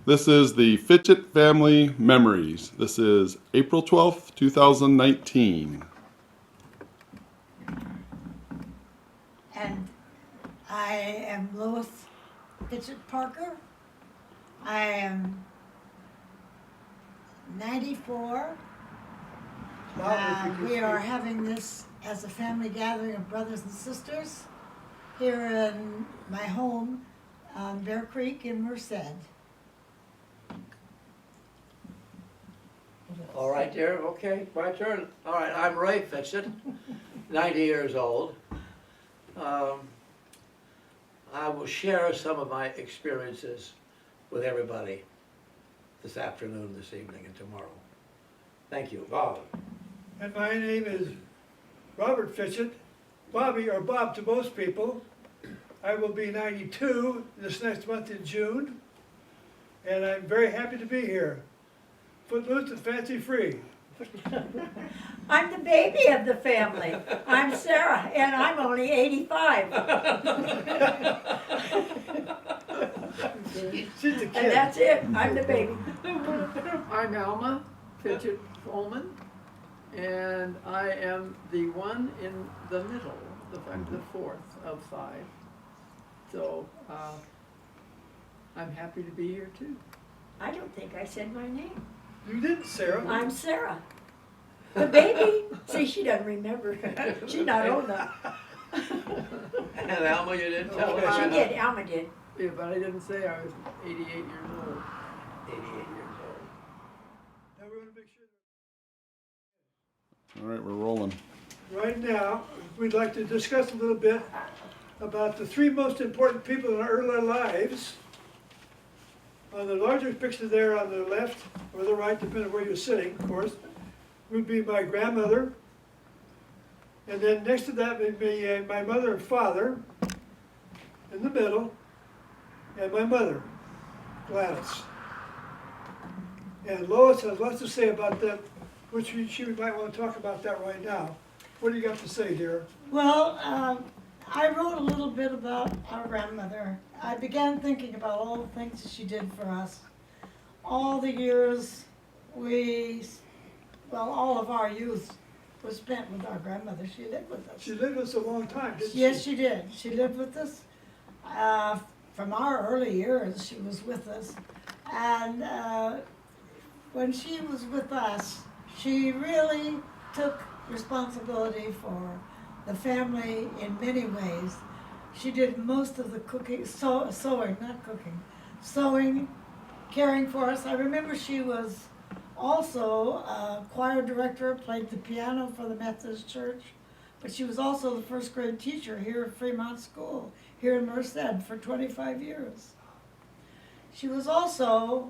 This is the Fitchett Family Memories. This is April 12th, 2019. And I am Lois Fitchett Parker. I am 94. We are having this as a family gathering of brothers and sisters here in my home on Bear Creek in Merced. All right, dear. Okay, my turn. All right, I'm Ray Fitchett, 90 years old. I will share some of my experiences with everybody this afternoon, this evening, and tomorrow. Thank you. Bob. And my name is Robert Fitchett, Bobby, or Bob to most people. I will be 92 this next month in June, and I'm very happy to be here. Footloose and fancy free. I'm the baby of the family. I'm Sarah, and I'm only 85. She's the And kid. that's it. I'm the baby. I'm Alma Fitchett Coleman, and I am the one in the middle, I'm the fourth of five. So I'm happy to be here too. I don't think I said my name. You didn't, Sarah. I'm Sarah. The baby. See, she doesn't remember. She's not old enough. And Alma, you didn't tell Okay. us. She did. Alma did. Yeah, but I didn't say I was 88 years old. 88 years old. Now we're gonna make sure. All right, we're rolling. Right now, we'd like to discuss a little bit about the three most important people in our early lives. On the larger picture there on the left or the right, depending on where you're sitting, of course, would be my grandmother. And then next to that would be my mother and father in the middle, and my mother, Gladys. And Lois has lots to say about that, which she might want to talk about that right now. What do you got to say, dear? Well, I wrote a little bit about our grandmother. I began thinking about all the things that she did for us. All the years all of our youth was spent with our grandmother. She lived with us. She lived with us a long time, didn't she? Yes, she did. She lived with us. From our early years, she was with us. And when she was with us, she really took responsibility for the family in many ways. She did most of the cooking, sewing, not cooking, sewing, caring for us. I remember she was also a choir director, played the piano for the Methodist Church, but she was also the first grade teacher here at Fremont School, here in Merced for 25 years. She was also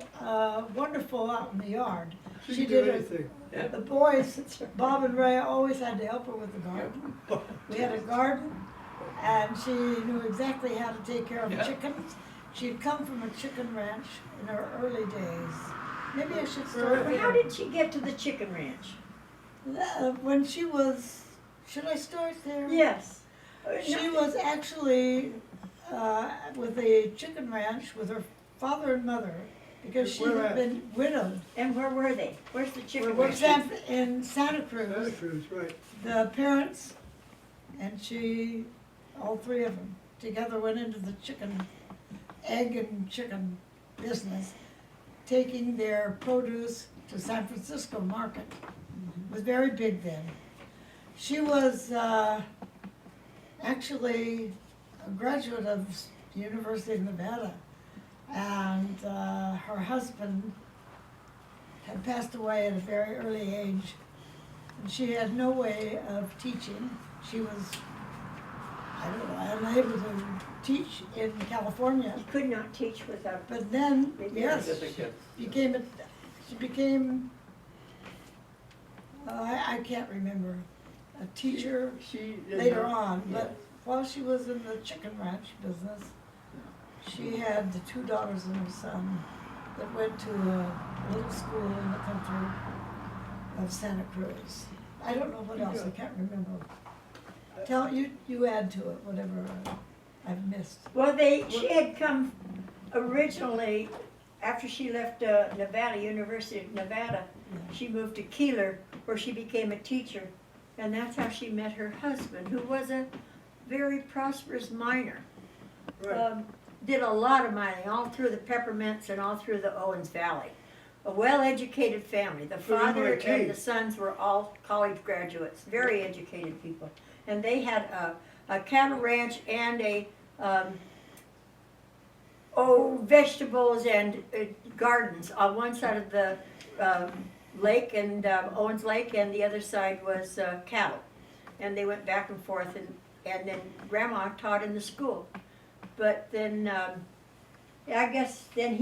wonderful out in the yard. She could do did anything. the boys, Bob and Ray, always had to help her with the garden. We had a garden, and she knew exactly how to take care of the chickens. She'd come from a chicken ranch in her early days. Maybe I should start Well, how did she get to the chicken ranch? when she was, should I start there? Yes. She was actually with the chicken ranch with her father and mother because she Where had at? been widowed. And where were they? Where's the chicken Where ranch? was In Santa Santa Cruz, Cruz, right. the parents and she, all three of them, together went into the egg and chicken business, taking their produce to San Francisco market. It was very big then. She was actually a graduate of the University of Nevada, and her husband had passed away at a very early age, and she had no way of teaching. She was, I don't know, unable to teach in California. You could not teach without. But then, yes, Certificate. she became, I can't remember, a teacher She did later not- on, but while she was in the chicken ranch business, she had the two daughters and her son that went to a little school in the country of Santa Cruz. I don't know what else, I can't remember. Tell, you add to it, whatever I've missed. Well, she had come originally after she left Nevada, University of Nevada, she moved to Keeler, where she became a teacher. And that's how she met her husband, who was a very prosperous miner. Right. Did a lot of mining all through the Peppermints and all through the Owens Valley. A well-educated family. The So father MIT. and the sons were all college graduates, very educated people. And they had a cattle ranch and vegetables and gardens on one side of the lake and Owens Lake, and the other side was cattle. And they went back and forth, and then Grandma taught in the school. But then, I guess then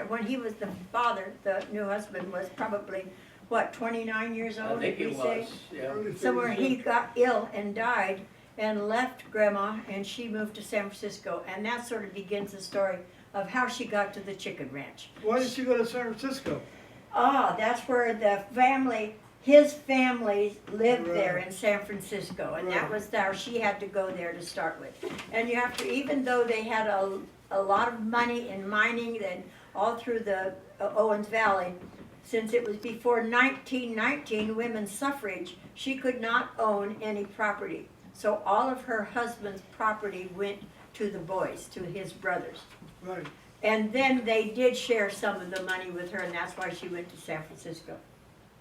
when he was the father, the new husband was probably, what, 29 years I old, think did it we say? was, yeah. Early Somewhere 30s, he got ill and died and left Grandma, and she moved to San Francisco. And that sort of begins the story of how she got to the chicken ranch. Why did she go to San Francisco? Ah, that's where his family lived there Right. in San Francisco, and that Right. was how she had to go there to start with. And you have to, even though they had a lot of money in mining and all through the Owens Valley, since it was before 1919 women's suffrage, she could not own any property. So all of her husband's property went to the boys, to his brothers. Right. And then they did share some of the money with her, and that's why she went to San Francisco.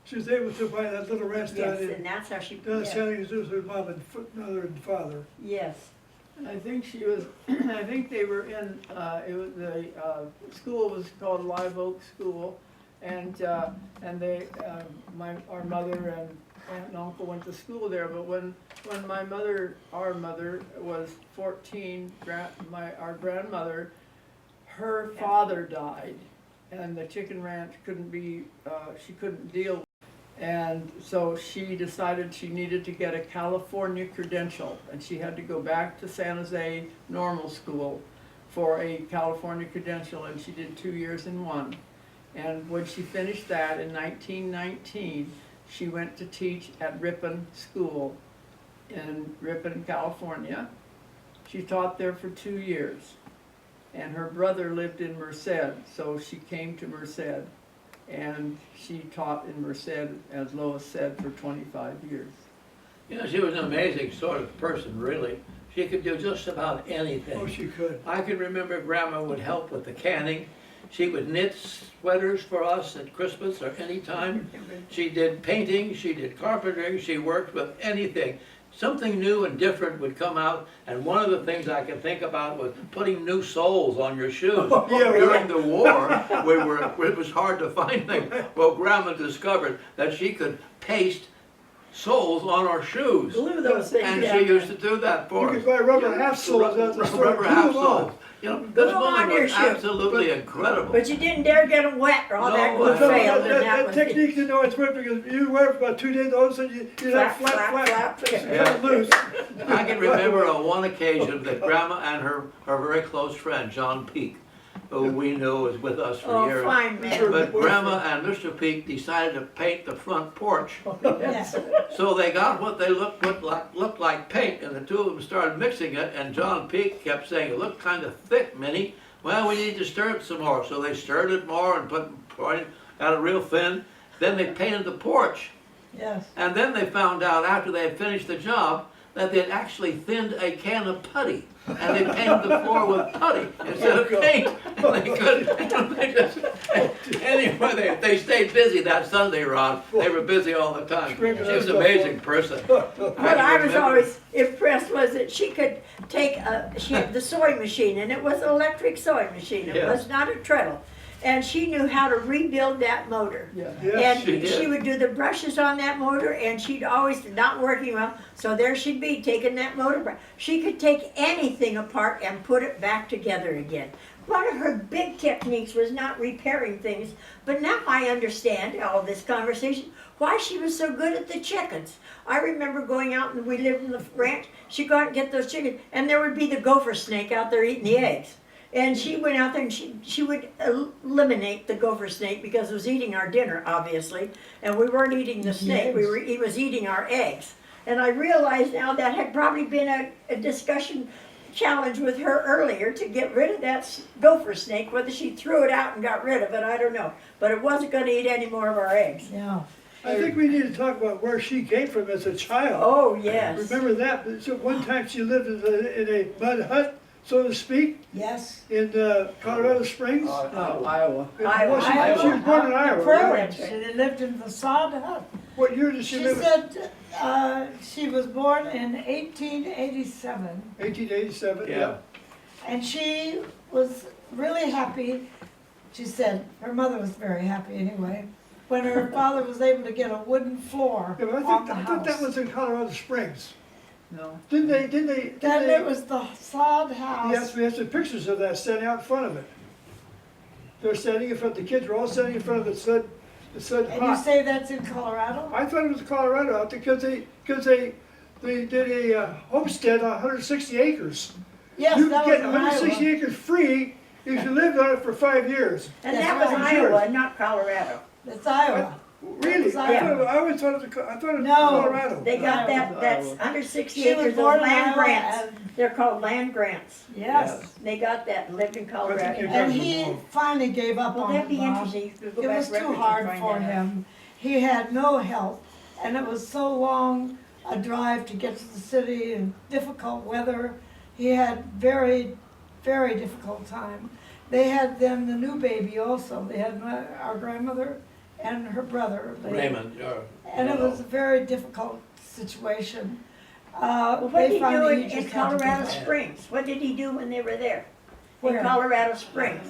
She was able to buy that little ranch down Yes, in and that's how she, down in yes, San Jose with her mom and mother and father. yes. I think she was, I think they were in, it was, the school was called Live Oak School, and they, our mother and aunt and uncle went to school there, but when my mother, our mother, was 14, our grandmother, her father died, and the chicken ranch couldn't be, she couldn't deal. And so she decided she needed to get a California credential, and she had to go back to San Jose Normal School for a California credential, and she did 2 years in one. And when she finished that in 1919, she went to teach at Ripon School in Ripon, California. She taught there for 2 years, and her brother lived in Merced, so she came to Merced. And she taught in Merced, as Lois said, for 25 years. You know, she was an amazing sort of person, really. She could do just about Oh, anything. she could. I can remember Grandma would help with the canning. She would knit sweaters for us at Christmas or any time. She did painting, she did carpentering, she worked with anything. Something new and different would come out, and one of the things I can think about was putting new soles on your shoes. Yeah, During the war, it was hard to find things. Well, Grandma discovered that she could paste soles on our shoes. Glue those things And down she there. used to do that for You us. could buy rubber half soles at the store. Rubber glue half them on. soles. You know, this Glue 'em woman on your was shoe. absolutely incredible. But you didn't dare get them wet, or all that No, glue I- failed, and that That was technique to know it's working, because you wear it for about 2 days, all of a sudden you have Flap, flap, flap, flap. flap. It's Yeah. kind of loose. I can remember on one occasion that Grandma and her very close friend, John Peake, who we knew was with us for Oh, years. fine, man. But Grandma and Mr. Peake decided to paint the front porch. Yes. So they got what they looked like paint, and the two of them started mixing it, and John Peake kept saying, "It looked kind of thick, Minnie. Well, we need to stir it some more." So they stirred it more and got it real thin. Then they painted the porch. Yes. And then they found out after they had finished the job that they'd actually thinned a can of putty. And they painted the floor with putty instead of paint. And they couldn't, they just, anyway, they stayed busy that Sunday, Ron. They were busy all the time. She was an amazing person. What I was always impressed was that she could take she had the sewing machine, and it was an electric sewing machine. It Yeah. was not a treadle. And she knew how to rebuild that motor. Yeah. Yes, And she did. would do the brushes on that motor, and she'd always not working well. So there she'd be taking that motor. She could take anything apart and put it back together again. One of her big techniques was not repairing things, but now I understand all this conversation why she was so good at the chickens. I remember going out, and we lived in the ranch. She'd go out and get those chickens, and there would be the gopher snake out there eating the eggs. And she went out there and she would eliminate the gopher snake because it was eating our dinner, obviously. And we weren't eating the snake, it was eating our eggs. And I realized now that had probably been a discussion challenge with her earlier to get rid of that gopher snake. Whether she threw it out and got rid of it, I don't know. But it wasn't gonna eat any more of our eggs. Yeah. I think we need to talk about where she came from as a child. Oh, yes. Remember that? So one time she lived in a mud hut, so to speak, Yes. in Colorado Springs. No, Iowa. Well, she was born in Iowa, right? Prairie. She lived in the sod hut. What year did she She live? said she was born in 1887, 1887, yeah. and she was really happy. She said her mother was very happy anyway, when her father was able to get a wooden floor Yeah, but on the I thought that house. was in Colorado Springs. No. Didn't they, Then it was the sod house. Yes, we have some pictures of that standing out in front of it. They're standing in front, the kids were all standing in front of the said And you hut. say that's in Colorado? I thought it was Colorado out there because they did a homestead on 160 acres. Yes, You that can was get in 160 Iowa. acres free if you lived on it for 5 years. And That's that was right. Iowa, not Colorado. It's Iowa. Really? was I Iowa. always thought it was, I thought it was No. Colorado. They got Iowa. that's under 60 She was acres of born in land Iowa grants. and- They're called land grants. Yes. They got that and lived in I Colorado. think And he finally gave up Well, on that'd it, be Bob. interesting. You could go It back was too records and hard find for that out. him. He had no help, and it was so long a drive to get to the city and difficult weather. He had very, very difficult time. They had then the new baby also. They had our grandmother and her brother. Raymond, And it was a very difficult situation. Well, what They did he do finally in just had to give Colorado up. Springs? What did he do when they were there? In Where? Colorado Springs.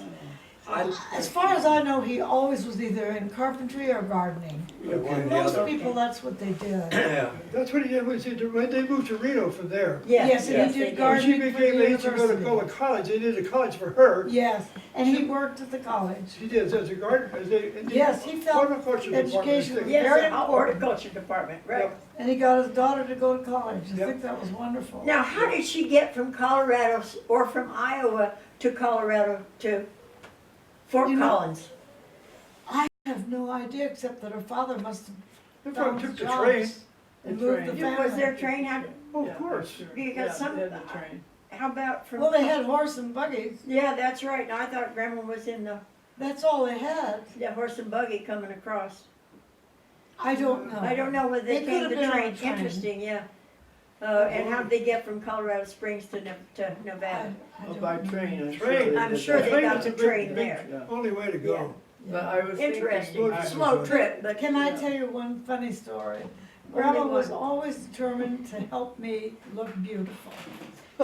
As far as I know, he always was either in carpentry or gardening. Most people, that's what they did. Yeah. That's what he did when they moved to Reno from there. Yes, and he they did did. When she gardening for the became age to go university. to college, they did a college for her. Yes, and he worked at the college. She did as a gardener, Yes, he felt horticulture department. education was Yes, very the important. horticulture department, right. Yep. And he got his daughter to go to college. I Yep. think that was wonderful. Now, how did she get from Colorado or from Iowa to Colorado to Fort You know, Collins? I have no idea, except that her father must have They probably found took the jobs train. and The moved the train. family. Was their train had, Oh, Yeah, of course. sure. Because Yeah, some- they had the train. how about from? Well, they had horse and buggies. Yeah, that's right. Now, I thought Grandma was in That's all they had. the horse and buggy coming across. I don't know. I don't know whether they They came could to have been on train. a train. Interesting, yeah. And how did they get from Colorado Springs to Nevada? I Oh, don't by know. train, I'm Train. sure. I'm did sure that. they got was a the big- train big- there. Yeah. Only way to go. But I was thinking. Interesting, I- slow trip, but. Can I Yeah. tell you one funny story? Only Grandma was one. always determined to help me look beautiful.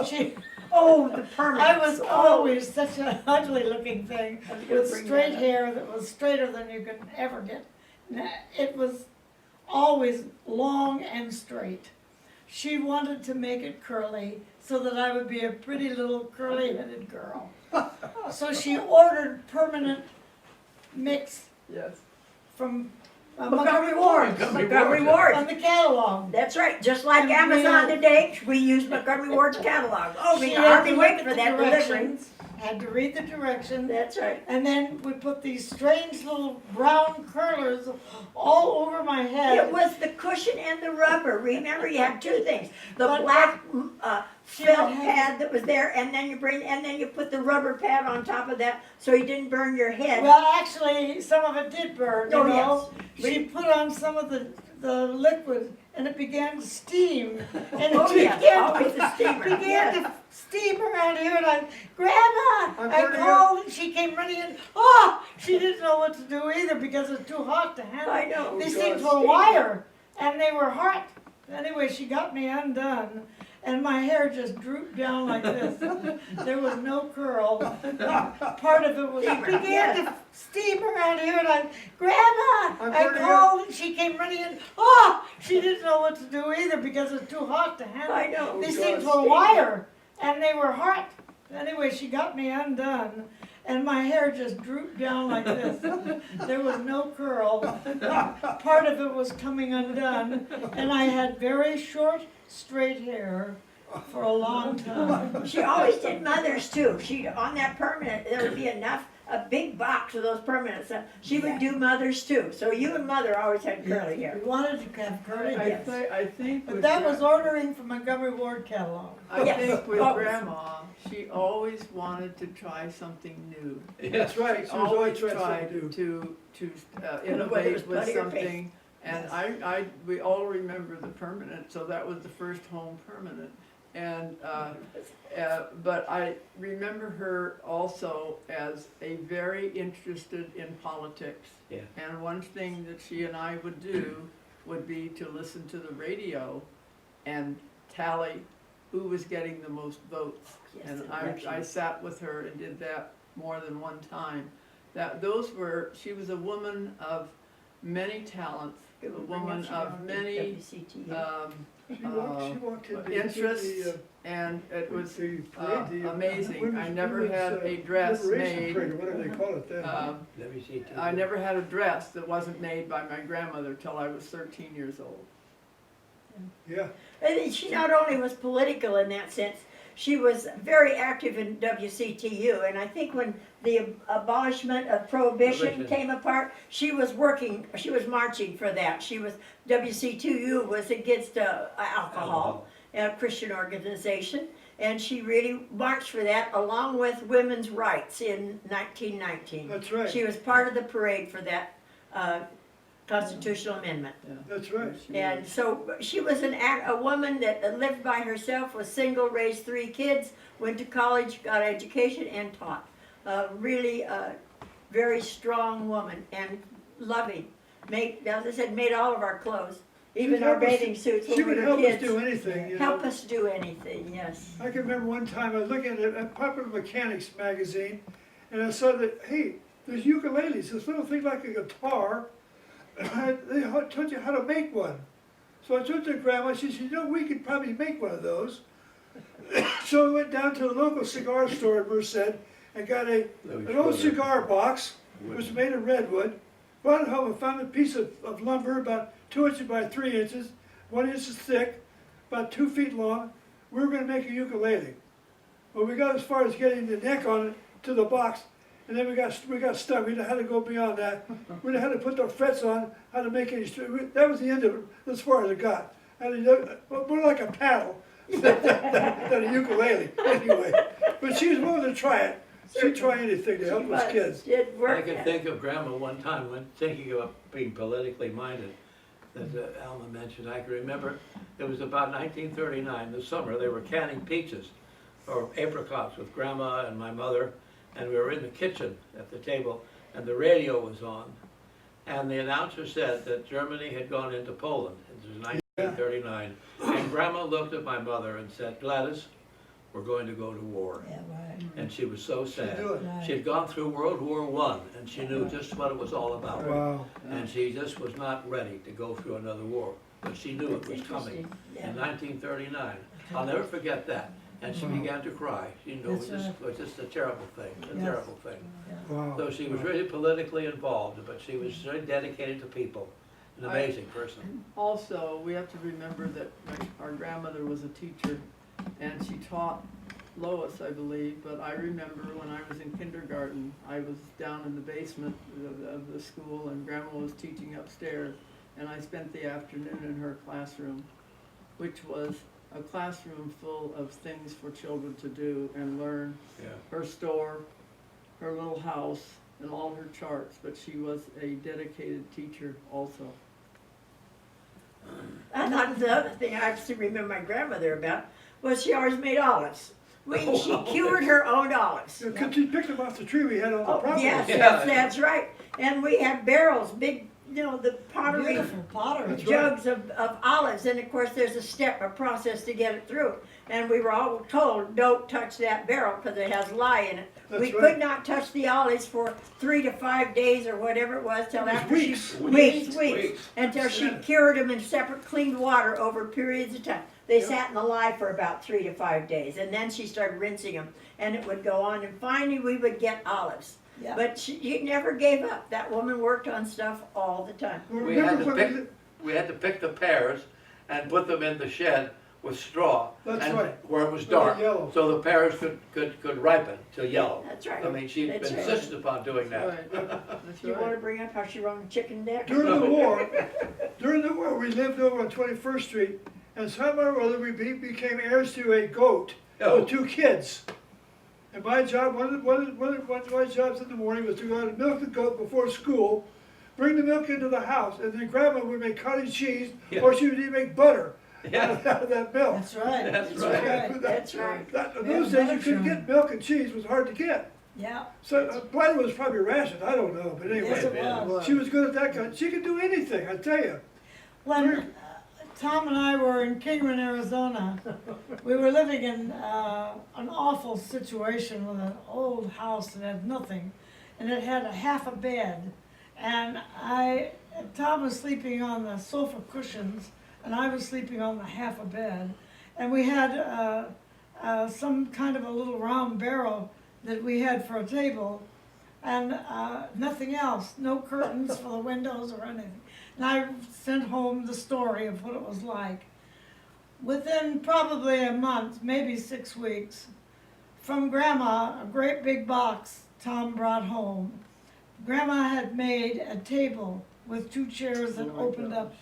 She, Oh, the permit. I was always such an ugly looking thing I was gonna with bring straight that up. hair that was straighter than you could ever get. It was always long and straight. She wanted to make it curly so that I would be a pretty little curly-headed girl. So she ordered permanent mix Yes. from Montgomery Ward, Montgomery Ward. on the catalog. That's right, just like And Amazon we- today, we use Montgomery Ward's catalog. Oh, we She can had hardly to wait look for at the that delivery. directions, had to read the directions, That's right. and then we put these strange little brown curlers all over my It head. was the cushion and the rubber. Remember, you had two things. The But- black She felt would have- pad that was there, and then you put the rubber pad on top of that so you didn't burn your head. Well, actually, some of it did burn, you Oh, know. yes. She put on some of the liquid, and it began to steam. And Oh, it yeah, began, always the steamer, began yes. to steam around here, and Grandma, I'm I burning called, and she came running in. Oh, she didn't know what to do either because it was too hot to handle. I know. These God, things were steam. wire, and they were hot. Anyway, she got me undone, and my hair just drooped down like this. There was no curl. Part of it was, it began to steam around here, and Grandma, I'm I burning called, and she came running in. Oh, she didn't know what to do either because it was too hot to handle. I know. These God, things were steam. wire, and they were hot. Anyway, she got me undone, and my hair just drooped down like this. There was no curl. Part of it was coming undone, and I had very short, straight hair for a long time. She always did mothers too. She on that permanent, there would be enough a big box of those permanent stuff. She Yeah. would do Mother's too, so you and Mother always had curly hair. We wanted to have curly hair. I think But with that Gra- was ordering from Montgomery Ward catalog. I Yes, think with always. Grandma, she always wanted to try something new. That's right, She she was always always trying tried something new. to Whether it was innovate with putty or paste. something. And we all remember the permanent, so that was the first home permanent. And, but I remember her also as a very interested in politics. Yeah. And one thing that she and I would do would be to listen to the radio and tally who was getting the most votes. Yes, And the I elections. sat with her and did that more than one time. She was a woman of many talents, a It would bring woman up of some many, WCTU. She walked in the, interests, and it was the parade, the amazing. I women's- never had women's, a dress liberation made. parade, or whatever they call it then. Let me see. I never had a dress that wasn't made by my grandmother till I was 13 years old. Yeah, And she not only was political in that sense, she was very active in WCTU. And I think when the abolishment of prohibition Prohibition. came apart, she was marching for that. WCTU was against alcohol, a Christian organization. And she really marched for that along with women's rights in 1919. that's right, She was part of the parade for that constitutional amendment. that's right. And so she was a woman that lived by herself, was single, raised 3 kids, went to college, got an education, and taught. Really a very strong woman and loving. As I said, made all of our clothes, even She'd our help us- bathing suits She when we would were help us kids. do anything, you know. Help us do anything, yes. I can remember one time I was looking at a Popular Mechanics magazine, and I saw that, hey, there's ukuleles, this little thing like a guitar. They taught you how to make one. So I took to Grandma, she said, we could probably make one of those. So we went down to the local cigar store in Merced and got an old cigar box, it was made of redwood. Brought it home and found a piece of lumber about 2 inches by 3 inches, 1 inch thick, about 2 feet long. We were going to make a ukulele. Well, we got as far as getting the neck on it to the box, and then we got stuck. We didn't know how to go beyond that. We didn't know how to put the frets on, how to make any. That was the end of it, as far as it got. And more like a paddle than a ukulele, anyway. But she was willing to try it. She'd try anything to help us kids. Did I work. can think of Grandma one time when thinking about being politically minded that Alma mentioned. I can remember it was about 1939, the summer, they were canning peaches or apricots with Grandma and my mother, and we were in the kitchen at the table, and the radio was on, and the announcer said that Germany had gone into Poland. It was 1939, and Grandma looked at my mother and said, Gladys, we're going to go to war. Yeah, right. And she was so sad. knew it. She had gone through World War I, and she knew just what it was all about. Wow. And she just was not ready to go through another war, but she knew it That's was coming interesting. Yeah. in 1939. I'll never forget that. And she began to cry. She knew it was just a terrible thing, a Yes. terrible thing. Wow. So she was really politically involved, but she was very dedicated to people. An amazing person. Also, we have to remember that our grandmother was a teacher, and she taught Lois, I believe, but I remember when I was in kindergarten, I was down in the basement of the school, and Grandma was teaching upstairs, and I spent the afternoon in her classroom, which was a classroom full of things for children to do and learn. Yeah. Her store, her little house, and all her charts, but she was a dedicated teacher also. I thought the other thing I used to remember my grandmother about was she always made olives. She cured her own olives. Because she picked them off the tree we had on the Oh, property. yes, Yeah. that's right. And we had barrels, big, the pottery Beautiful pottery. That's jugs of olives. And of course, there's a process to get it through. And we were all told, don't touch that barrel because it has lye in it. That's We right. could not touch the olives for 3 to 5 days or whatever it was till It was after weeks. weeks, until she cured them in separate clean water over periods of time. They sat in the lye for about 3 to 5 days, and then she started rinsing them, and it would go on, and finally we would get olives. Yeah. But she never gave up. That woman worked on stuff all the time. Well, We had remember to when pick the pears and put them in the shed with straw. That's and right. where it was They were dark, yellow. so the pears could ripen to yellow. That's right. I mean, she That's right. insisted upon doing that. Right, that's Do you wanna right. bring up how she run chicken neck? During the war, we lived over on 21st Street, and somehow or other we became heirs to a goat Oh. with 2 kids. And my job, one of my jobs in the morning was to go out and milk the goat before school, bring the milk into the house, and then Grandma would make cottage cheese, Yeah. or she would even make butter Yeah. out of that milk. That's right. That's That's right. right. That's right. In those days, you couldn't get milk and cheese, was hard to get. Yeah, So butter was probably rationed, I don't know, but yes anyway. it was. She was good at that kind, she could do anything, I tell you. When Tom and I were in Kingman, Arizona, we were living in an awful situation with an old house that had nothing, and it had a half a bed, and Tom was sleeping on the sofa cushions, and I was sleeping on the half a bed, and we had some kind of a little round barrel that we had for a table, and nothing else, no curtains for the windows or anything. And I sent home the story of what it was like. Within probably a month, maybe 6 weeks, from Grandma, a great big box Tom brought home. Grandma had made a table with 2 chairs that opened up.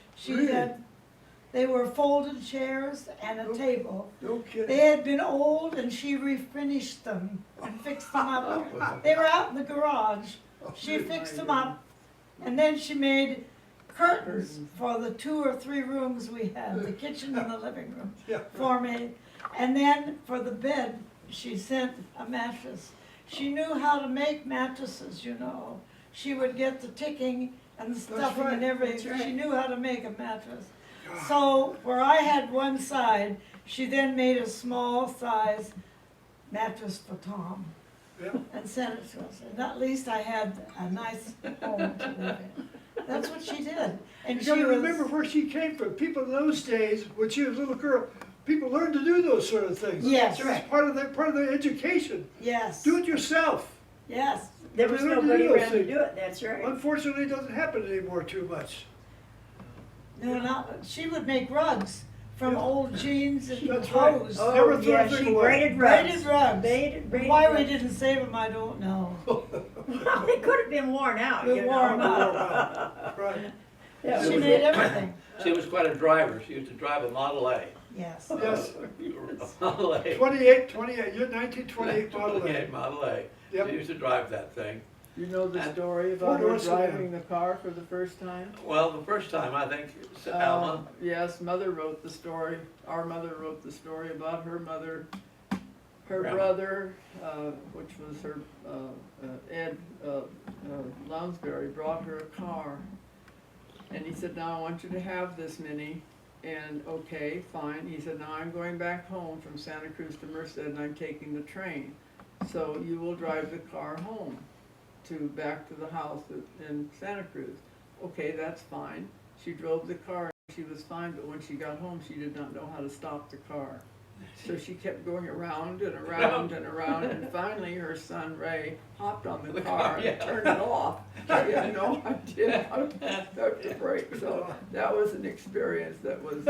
They were folded chairs and a table. No They kidding. had been old and she refinished them and fixed them up. They were out in the garage. She fixed them up and then she made curtains for the 2 or 3 rooms we had, the kitchen and the living room, Yeah. for me. And then for the bed, she sent a mattress. She knew how to make mattresses, you know. She would get the ticking and the stuffing right. and everything. That's right. She knew how to make a mattress. So where I had one side, she then made a small size mattress for Tom Yeah. and sent it to us. And at least I had a nice home to live in. That's what she did. And You she gotta was, remember where she came from. People in those days, when she was a little girl, people learned to do those sort of things. Yes. It's part of their education. yes, Do it yourself. yes. There was They learned to nobody do those around to things. do it, that's right. Unfortunately, it doesn't happen anymore too much. No, not, she would make rugs from Yeah. old jeans and That's right. hose. Oh, Never throw yeah, a thing she away. braided rugs. Braided rugs. Braided Why we rugs. didn't save them, I don't know. They could have been worn out, We you wore 'em know. out. Right. Yeah, She we made did. everything. She was quite a driver. She used to drive a Model A. Yes. Yes. A Model A. 28, you're 1928 Model A. 28 Model A. Yep. She used to drive that thing. You know the And- story about her Four-door sedan. driving the car for the first time? Well, the first time, I think, Alma, Yes, mother wrote the story, our mother wrote the story about her mother, her Grandma. brother, which was her, Ed Lounsbury, brought her a car. And he said, now I want you to have this, Minnie, and okay, fine. He said, now I'm going back home from Santa Cruz to Merced and I'm taking the train. So you will drive the car home back to the house in Santa Cruz. Okay, that's fine. She drove the car, she was fine, but when she got home, she did not know how to stop the car. So she kept going around and around and around, and finally her son Ray hopped on the car and turned it off. She had no idea how to start the brake, so that was an experience that was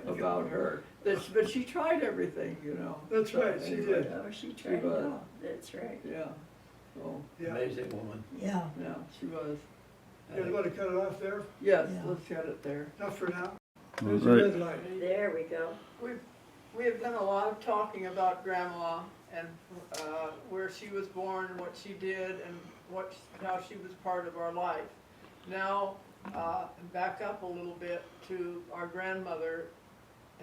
about her. But she tried everything, you know. That's right, she Anyway, did. Oh, she tried it was. all, that's right. Yeah, so, Yeah. amazing woman. Yeah. yeah, she was. You want to cut it off there? Yes, Yeah. let's cut it there. Not for now. All There's a right. red light. There we go. We have done a lot of talking about Grandma and where she was born and what she did and how she was part of our life. Now, back up a little bit to our grandmother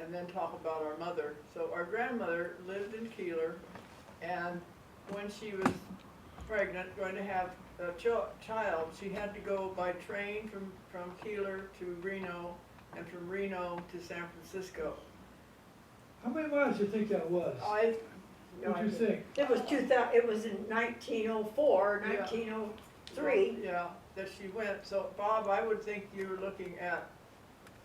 and then talk about our mother. So our grandmother lived in Keeler, and when she was pregnant, going to have a child, she had to go by train from Keeler to Reno and from Reno to San Francisco. How many miles do you think that was? No, What do you think? It was 2000, it was in 1904, Yeah. 1903. Yeah, that she went. So Bob, I would think you're looking at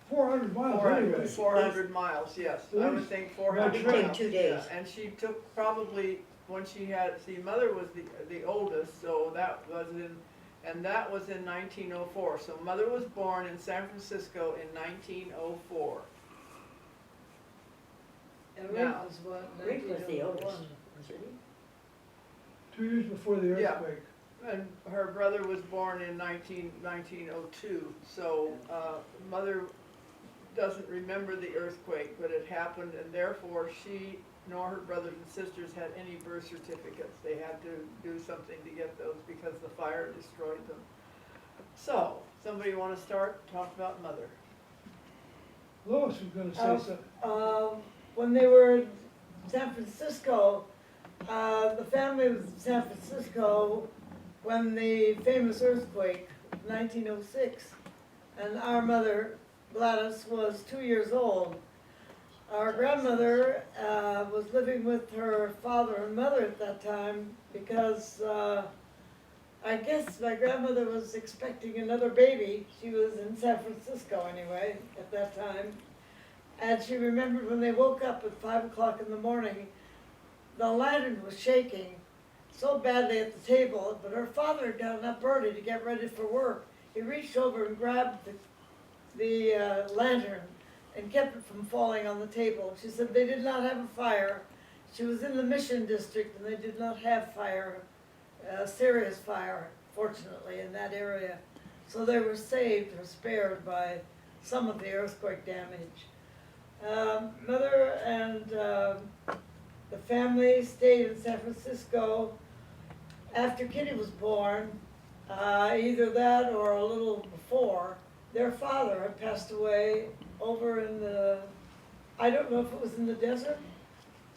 400 miles anyway. 400 miles, yes. I would think 400 It would miles. take 2 days. Yeah, and she took probably, when she had, mother was the oldest, so that was in 1904. So mother was born in San Francisco in 1904. And now. Rick was what, Rick was the 1901? oldest, wasn't he? 2 years before the Yeah. earthquake. And her brother was born in 1902, so mother doesn't remember the earthquake, but it happened, and therefore she nor her brothers and sisters had any birth certificates. They had to do something to get those because the fire destroyed them. So, somebody want to start? Talk about mother. Lois was gonna say something. When they were in San Francisco, the family was in San Francisco when the famous earthquake, 1906, and our mother, Gladys, was 2 years old. Our grandmother was living with her father and mother at that time because I guess my grandmother was expecting another baby. She was in San Francisco anyway at that time. And she remembered when they woke up at 5 o'clock in the morning, the lantern was shaking so badly at the table, but her father had gotten up early to get ready for work. He reached over and grabbed the lantern and kept it from falling on the table. She said they did not have a fire. She was in the Mission District and they did not have fire, serious fire, fortunately, in that area. So they were saved or spared by some of the earthquake damage. Mother and the family stayed in San Francisco after Kitty was born, either that or a little before. Their father had passed away over in the, I don't know if it was in the desert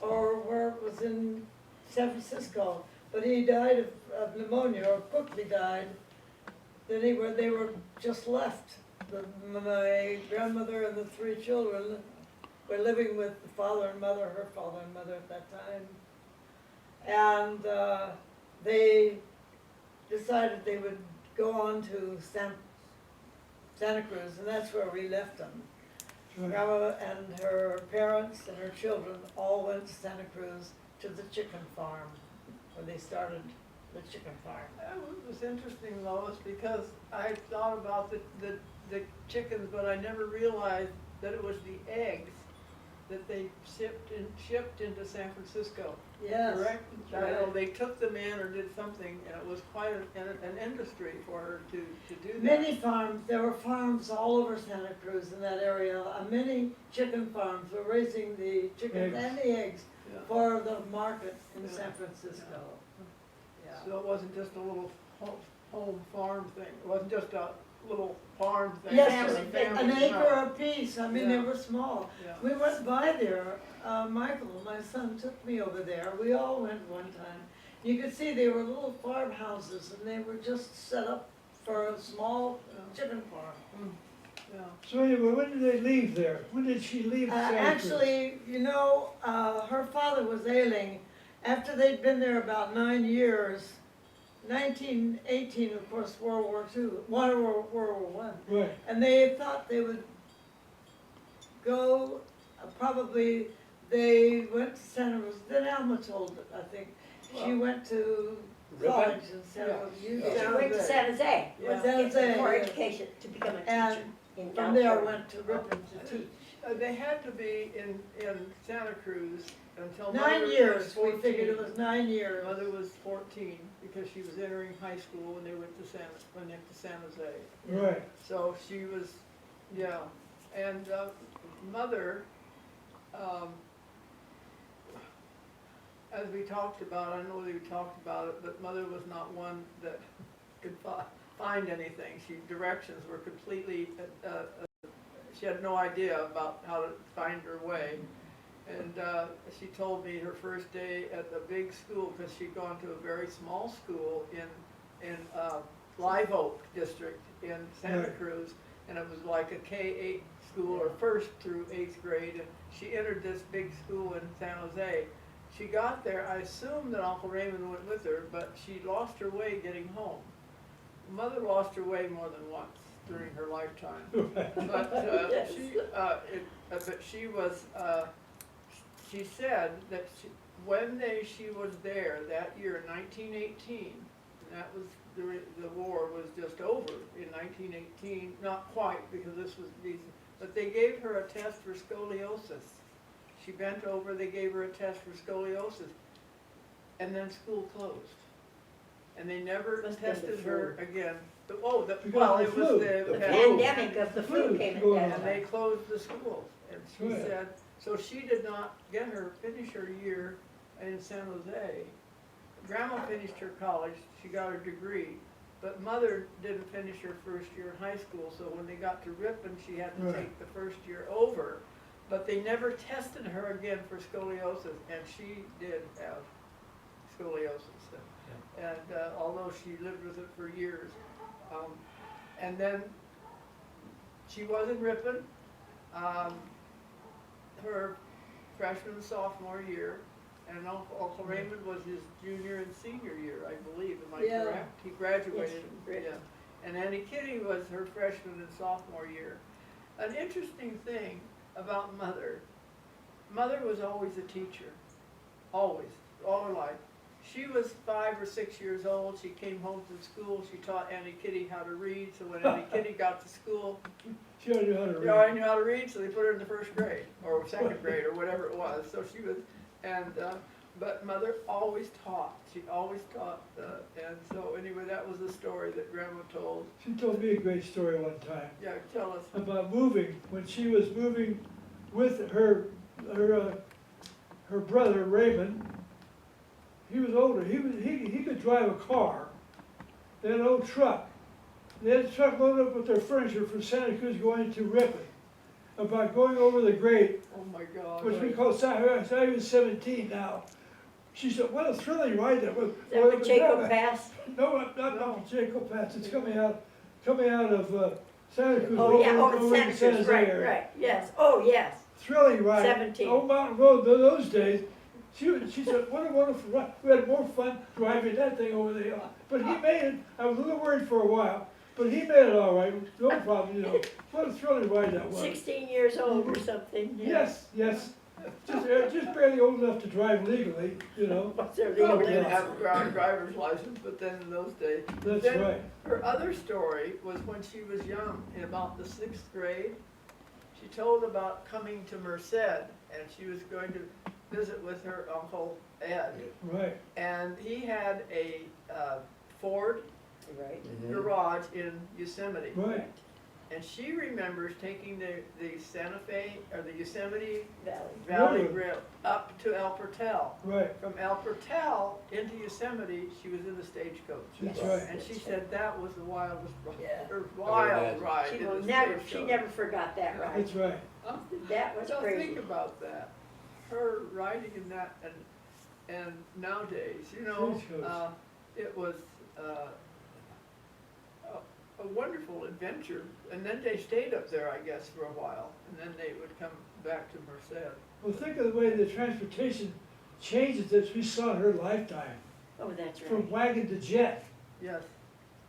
or where it was in San Francisco, but he died of pneumonia or quickly died. Then they were just left. My grandmother and the 3 children were living with the father and mother, her father and mother at that time. And they decided they would go on to Santa Cruz, and that's where we left them. Grandma and her parents and her children all went to Santa Cruz to the chicken farm, where they started the chicken farm. It was interesting, Lois, because I thought about the chickens, but I never realized that it was the eggs that they shipped into San Francisco. Yes. Correct? I Right. know they took them in or did something, and it was quite an industry for her to do that. Many farms, there were farms all over Santa Cruz in that area. Many chicken farms were raising the chickens Eggs. and the eggs Yeah. for the market in Yeah. San Francisco. Yeah. So it wasn't just a little home farm thing, it wasn't just a little farm thing. Yes, Family, an acre no. apiece. I mean, they Yeah. were small. Yeah. We went by there. Michael, my son, took me over there. We all went one time. You could see they were little farmhouses, and they were just set up for a small chicken farm. Yeah. So anyway, when did they leave there? When did she leave Santa Cruz? Actually, you know, her father was ailing. After they'd been there about 9 years, 1918, of course, World War II, World War I. Right, And they thought they would go, probably, they went to Santa Rosa, then Alma told it, I think. She went to Ripon? college in Santa Rosa. You She sound went to good. San Jose, Yeah. San get Jose, more yeah. education to become a teacher And in from there California. went to Ripon to teach. They had to be in Santa Cruz until 9 Mother years, was we 14. figured it was 9 years. Mother was 14 because she was entering high school when they went to San Jose. right. So she was, yeah, and Mother, as we talked about, I know we talked about it, but Mother was not one that could find anything. Directions were completely, she had no idea about how to find her way. And she told me her first day at the big school, because she'd gone to a very small school in Live Oak District in Santa Right. Cruz, and it was like a K-8 school, or first through 8th grade, and she entered this big school in San Jose. She got there, I assume that Uncle Raymond went with her, but she lost her way getting home. Mother lost her way more than once during her lifetime. But Yes. she was, she said that when she was there that year in 1918, and that was during, the war was just over in 1918, not quite because this was decent, but they gave her a test for scoliosis. she bent over, they gave her a test for scoliosis, and then school closed. And they never Must have been the tested her flu. again. Because Well, of it the was flu. the The flu. pandemic of the flu came at Going that on. and time. they closed the schools. And she Right. said, so she did not finish her year in San Jose. Grandma finished her college, she got her degree, but mother didn't finish her first year in high school, so when they got to Ripon, she had to Right. take the first year over. But they never tested her again for scoliosis, and she did have scoliosis. And although she lived with it for years. And then she was in Ripon, her freshman and sophomore year, and Uncle Raymond was his junior and senior year, I believe, am I Yeah. correct? He graduated, Yes, from Ripon. yeah. And Annie Kitty was her freshman and sophomore year. An interesting thing about Mother was always a teacher, always, all her life. She was 5 or 6 years old, she came home from school, she taught Annie Kitty how to read, so when Annie Kitty got to school, She already knew how to she read. already knew how to read, so they put her in the first grade, or second grade, or whatever it was, so she was, and, but Mother always taught, she always taught, and so anyway, that was the story that Grandma told. She told me a great story one time Yeah, tell us. about moving, when she was moving with her brother Raymond. He was older, he could drive a car. They had an old truck. They had a truck loaded up with their furniture from Santa Cruz going to Ripon. About going over the grade, Oh my God. which we call Highway 17 now. She said, what a thrilling ride that was. Is that what Jacob passed? No, not Jacob Pass, it's coming out of Santa Cruz. Oh, yeah, over over into Santa San Cruz, Jose right, area. right, yes, oh, yes. Thrilling ride. 17. Old Mountain Road, those days. She said, what a wonderful ride. We had more fun driving that thing over the hill. But he made it. I was a little worried for a while, but he made it all right. No problem, you know. What a thrilling ride that was. 16 years old or something. yeah. Yes, yes. Just barely old enough to drive legally, you know. What's their Well, legal we didn't name? have a driver's license, but then in those days. That's Then right. Her other story was when she was young, in about the 6th grade. She told about coming to Merced, and she was going to visit with her Uncle Ed. Right. And he had a Ford Right. garage in Yosemite. Right. And she remembers taking the Santa Fe, or the Yosemite Valley. Valley Really? Rail up to El Portal. Right. From El Portal into Yosemite, she was in the stagecoach. That's Yes. right. And she said that was the wildest, Yeah. her wild imagine. ride She in will the never, she stagecoach. never forgot that ride. That's right. That was So crazy. think about that, her riding in that, and nowadays, you know, Stagecoach. it was a wonderful adventure. And then they stayed up there, I guess, for a while, and then they would come back to Merced. Well, think of the way the transportation changes that we saw in her lifetime, Oh, that's right. from wagon to jet. Yes,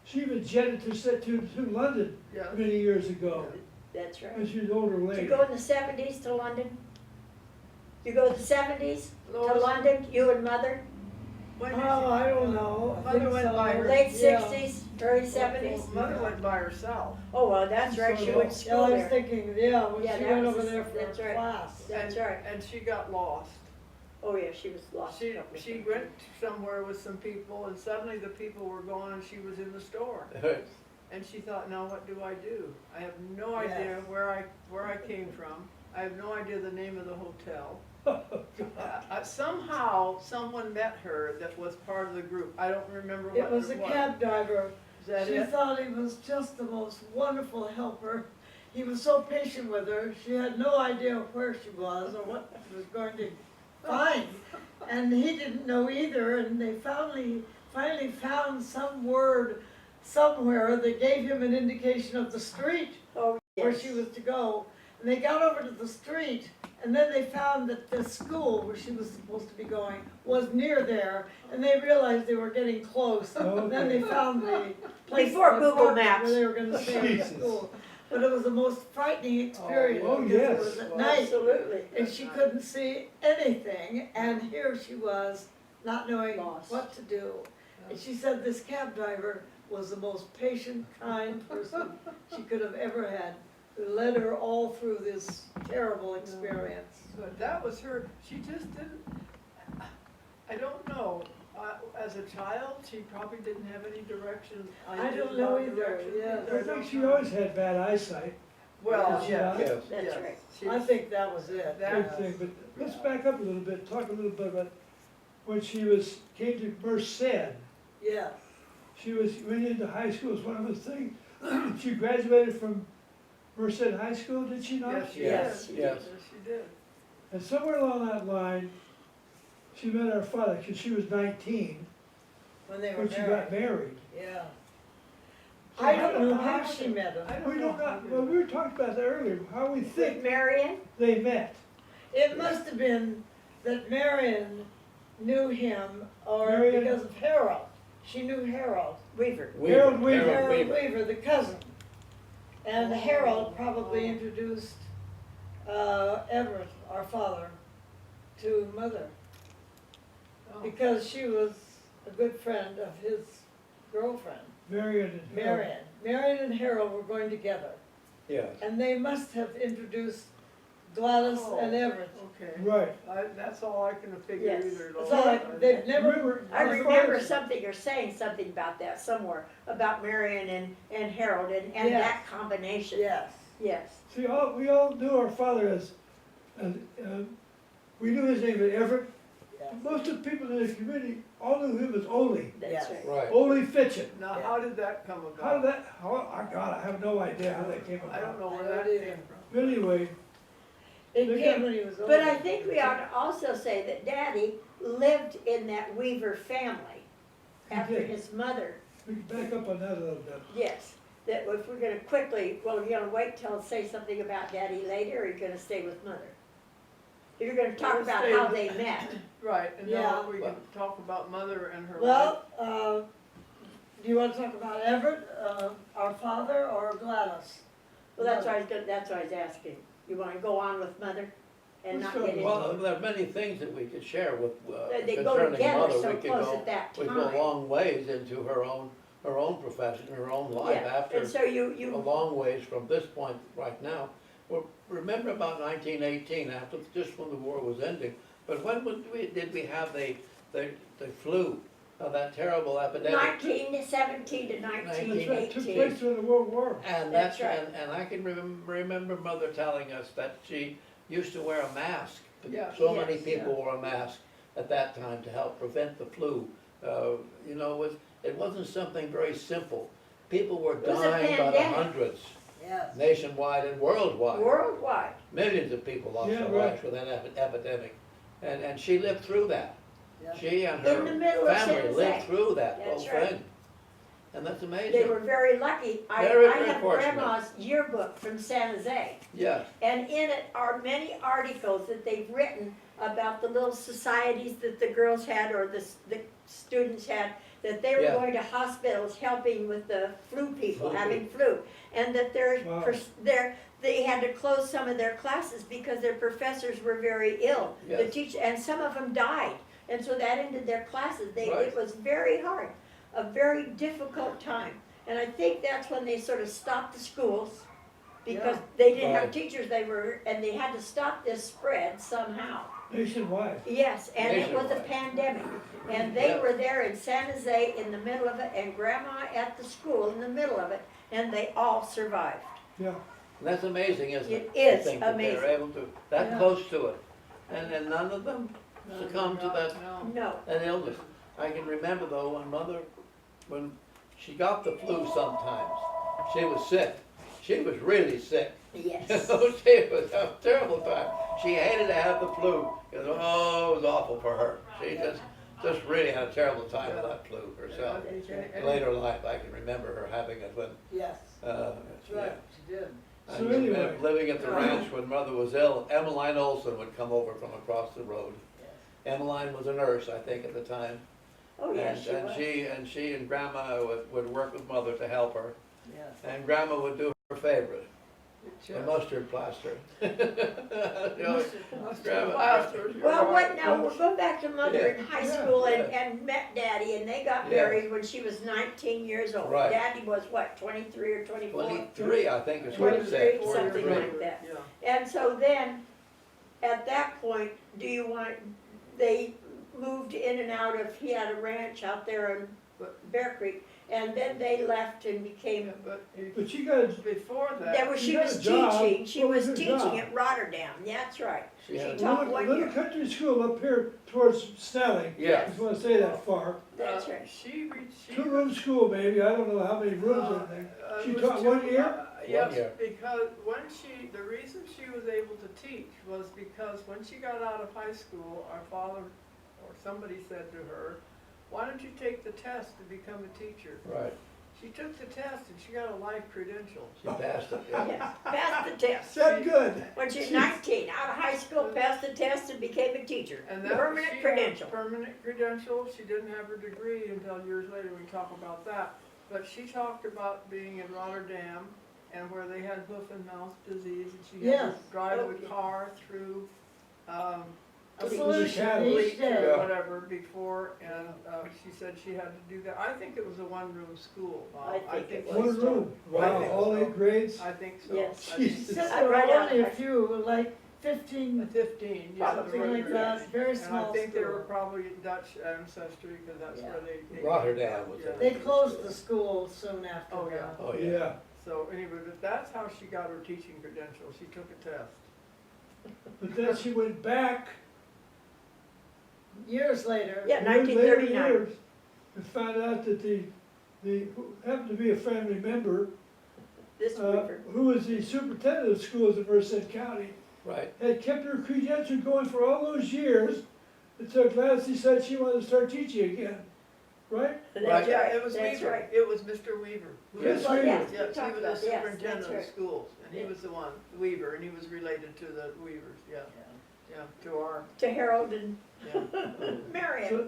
She even jetted to London yes. many years ago, That's right. when she was an older Did lady. you go in the 70s to London? You go in the 70s to Lois, London, you and Mother? when did Oh, you- I don't know. I Mother think went so. by her- Late Yeah. 60s, early 70s? Well, Mother went by herself. Oh, well, that's right, she went to Yeah, school I was there. thinking, yeah, when Yeah, she that went was over the- there for that's a right. class. That's and- right. And she got lost. Oh, yeah, she was lost. a She couple of times. went somewhere with some people, and suddenly the people were gone, and she was in the store. And she thought, now what do I do? I have no idea Yes. where I came from. I have no idea the name of the hotel. Somehow, someone met her that was part of the group. I don't remember what It was a cab driver. Is that She it? thought he was just the most wonderful helper. He was so patient with her, she had no idea where she was or what she was going to find. And he didn't know either, and they finally found some word somewhere that gave him an indication of the street Oh, where yes. she was to go. And they got over to the street, and then they found that the school where she was supposed to be going was near there, and they realized they were getting close. And then they found the place, Before the Google apartment Maps. where they were gonna stay in the Jesus. school. But it was the most frightening experience, Oh, because it yes. was at Well, night, Absolutely. and she couldn't see anything, and here she was, not knowing Lost. what to do. And she said this cab driver was the most patient, kind person she could have ever had. led her all through this terrible experience. But that was her, she just didn't, I don't know. As a child, she probably didn't have any direction. I don't know about either, direction yeah. either. I think she always had bad eyesight, Well, Yeah. yeah. Yes. That's yes. right. She- I think that was it. That- big thing, but let's back up a little bit, talk a little bit about when she came to Merced. Yeah, Went into high school, is one of the things, she graduated from Merced High School, did she not? Yes, she Yes, did. yes. Yes, she did. And somewhere along that line, she met our father, because she was 19 when they were when she married, got married. yeah. So I don't know how- how she met him. I We don't know, how well, we were talking about that earlier, how we With think Marion? they met. It must have been that Marion knew him, or Marion- because of Harold. She knew Harold. Weaver. Harold Weaver. Harold Weaver, the cousin. And Harold probably introduced Everett, our father, to Mother, Oh. because she was a good friend of his girlfriend, Marion and Harold. Marion. Marion and Harold were going together, Yes. and they must have introduced Gladys Oh. and Everett. Okay. Right. That's all I can figure Yes. either. It's all like, they've never. Remember- I As far remember as- something, you're saying something about that somewhere, about Marion and Harold and Yes. that combination. Yes. Yes. See, we all knew our father as, we knew his name as Everett. Yes. Most of the people in the community all knew him as Ole. That's Yes. right. Right. Ole Fitchett. Now, Yeah. how did that come about? How did that, God, I have no idea how that came about. I don't know where I that don't either. came from. But anyway, It They came got- when he was older. But I think we ought to also say that Daddy lived in that Weaver family after did. his mother. we can back up on that a little bit. Yes. That if we're gonna quickly, well, you're gonna wait till say something about Daddy later, or you're gonna stay with Mother? You're gonna talk We'll about stay how with- they met. Right, and Yeah. now we can talk about Mother and her life. Well, do you want to talk about Everett, our father, or Gladys? Well, that's why I was asking. You wanna go on with Mother and not Let's get go. into Well, there are many things that we could share with, They go concerning together Mother. so We could close go- at that We go a time. long ways into her own profession, her own life Yeah, after. and so A you, long ways from this point right now. Well, remember about 1918, after, just when the war was ending, but when did we have the flu, that terrible epidemic? 1917 to That's right, took 1918. place during the World War. And That's that's, right. and I can remember Mother telling us that she used to wear a mask. Yeah. So many Yes, people wore a mask at that time to help prevent the flu. You know, it wasn't something very simple. People were It was a dying by the pandemic. hundreds, Yes. nationwide and worldwide. Worldwide. Millions of people lost Yeah, their right. lives with that epidemic. And she lived through that. Yeah. She and In the middle her of family San lived Jose. through that whole That's right. thing. And that's They amazing. were very lucky. Very, I very have fortunate. Grandma's yearbook from San Jose. Yes, And in it are many articles that they've written about the little societies that the girls had or the students had, that they were Yeah. going to hospitals helping with the flu people, Flu having flu. And that Wow. they had to close some of their classes because their professors were very ill. The Yes. teacher, and some of them died. And so that ended their classes. Right. It was very hard, a very difficult time. And I think that's when they sort of stopped the schools because they didn't have Right. teachers, and they had to stop this spread somehow. Nationwide. Yes, and it was a Nationwide. pandemic. And they Yeah. were there in San Jose in the middle of it, and Grandma at the school in the middle of it, and they all survived. Yeah. and that's amazing, isn't it? It is To think that amazing. they're able to, that Yeah. close to it. And none of them succumbed to that No. No, an illness. I can remember though, when she got the flu sometimes, she was sick. She was really sick. yes. She was a terrible time. She hated to have the flu. It was awful for her. She just really had a terrible time with that flu herself. In later life, I can remember her having it when, Yes, uh, that's right, she did. I So remember anyway. living at the ranch when Mother was ill. Emmeline Olson would come over from across the road. Emmeline was a nurse, I think, at the time. Oh, yes, she And was. she and Grandma would work with Mother to help her. Yes. And Grandma would do her favorite. The mustard plaster. Mustard plaster. Well, what now, we're going back to mother in high Yeah, school yeah. and met daddy, and they got Yeah. married when she was 19 years old. Right. Daddy was what, 23 or 24? 23, I think is what it said. 23, something 23. like that. Yeah. And so then, at that point, they moved in and out of, he had a ranch out there in Bear Creek, and then they left and became, But she got a, Before there that, was, She she got was a job. teaching, she What was was her teaching job? at Rotterdam, that's right. She had She a- taught one little year, country school up here towards Snelling. Yeah. I just wanna say that far. that's right. she. Two-room school maybe, I don't know how many rooms or anything. She taught 1 year? Yes, year. because the reason she was able to teach was because when she got out of high school, our father or somebody said to her, why don't you take the test to become a teacher? Right, She took the test and she got a life credential. she passed it, yeah. Yes, passed the test. Is that good? When she was 19, out of high school, passed the test and became a teacher. And that Permanent she had credential. Permanent credential. She didn't have her degree until years later. We talk about that. But she talked about being in Rotterdam and where they had hoof and mouth disease, and she had Yes. to drive Oh, a yeah. car through A was a solution catalyst. each bleach day. or whatever before, and she said she had to do that. I think it was a one-room school, Bob. I think it she was. One started- room, I wow, think all so. 8 grades? I think so. Yes. I think Jesus. so. Except there Right were out of only a high few, like 15, 15, yeah. something the like regular. that, very And I small think they were school. probably Dutch ancestry, because that's Yeah. where they. Rotterdam was Yeah. it. They closed the school soon after Oh, yeah. that. Oh, yeah. Yeah, So anyway, but that's how she got her teaching credential. She took a test. but then she went back. Years later. Yeah, later 1939. years, and found out that who happened to be a family member, This Weaver. who was the superintendent of schools in Merced County, Right, had kept her credential going for all those years until Gladys decided she wanted to start teaching again, right? That's Right. Yeah, right, it was that's Weaver. right. It was Mr. Weaver. Yes, Well, Weaver. yes, we Yes, he talked was about, the yes, superintendent that's of right. schools, and he Yeah. was the one, Weaver, and he was related to the Weavers, yeah, yeah, to our, To Harold and yeah. Marion. So,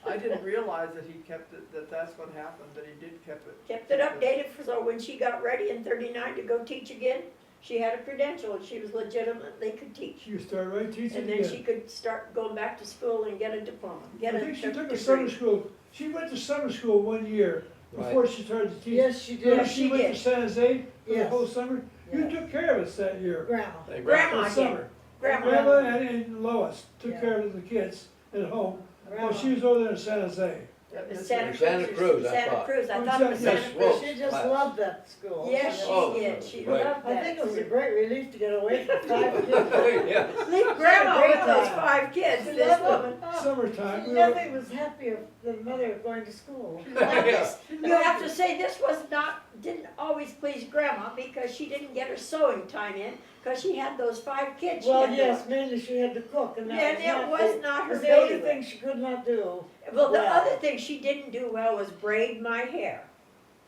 I didn't realize that he kept it, that's what happened, that he did keep it. Kept it updated, so when she got ready in 39 to go teach again, she had a credential and she was legitimately could teach. she started right teaching And then she again. could start going back to school and get a diploma, get I a think she took a degree. summer school, she went to summer school 1 year before she started to teach. Yes, she Remember did. she went to did. San Jose for the Yes. whole summer? You Yes. took care of us that year. Grandma. They Grandma That did. summer. Grandma. Grandma and Lois took Yeah. care of the kids at home, while Grandma. she was over there in San Jose. That It's was- Santa Santa Cruz. Cruz, I Santa thought. Cruz, I Oh, thought it was Santa Santa Cruz. Cruz. She just Class. loved that school. Yes, Oh, she did, she right. loved I that. think it was a great relief to get away from 5 kids. Yeah. Leave grandma Great with those time. 5 kids, She this loved woman. it. Summertime. She we were- nothing was happier than mother going to school. Now this, you have to say this didn't always please grandma because she didn't get her sewing time in, because she had those 5 kids she Well, had to yes, mainly she had to cook, and that And was it not was the- not her was the only bailiwick. thing she could not do. Well, the Well. other thing she didn't do well was braid my hair.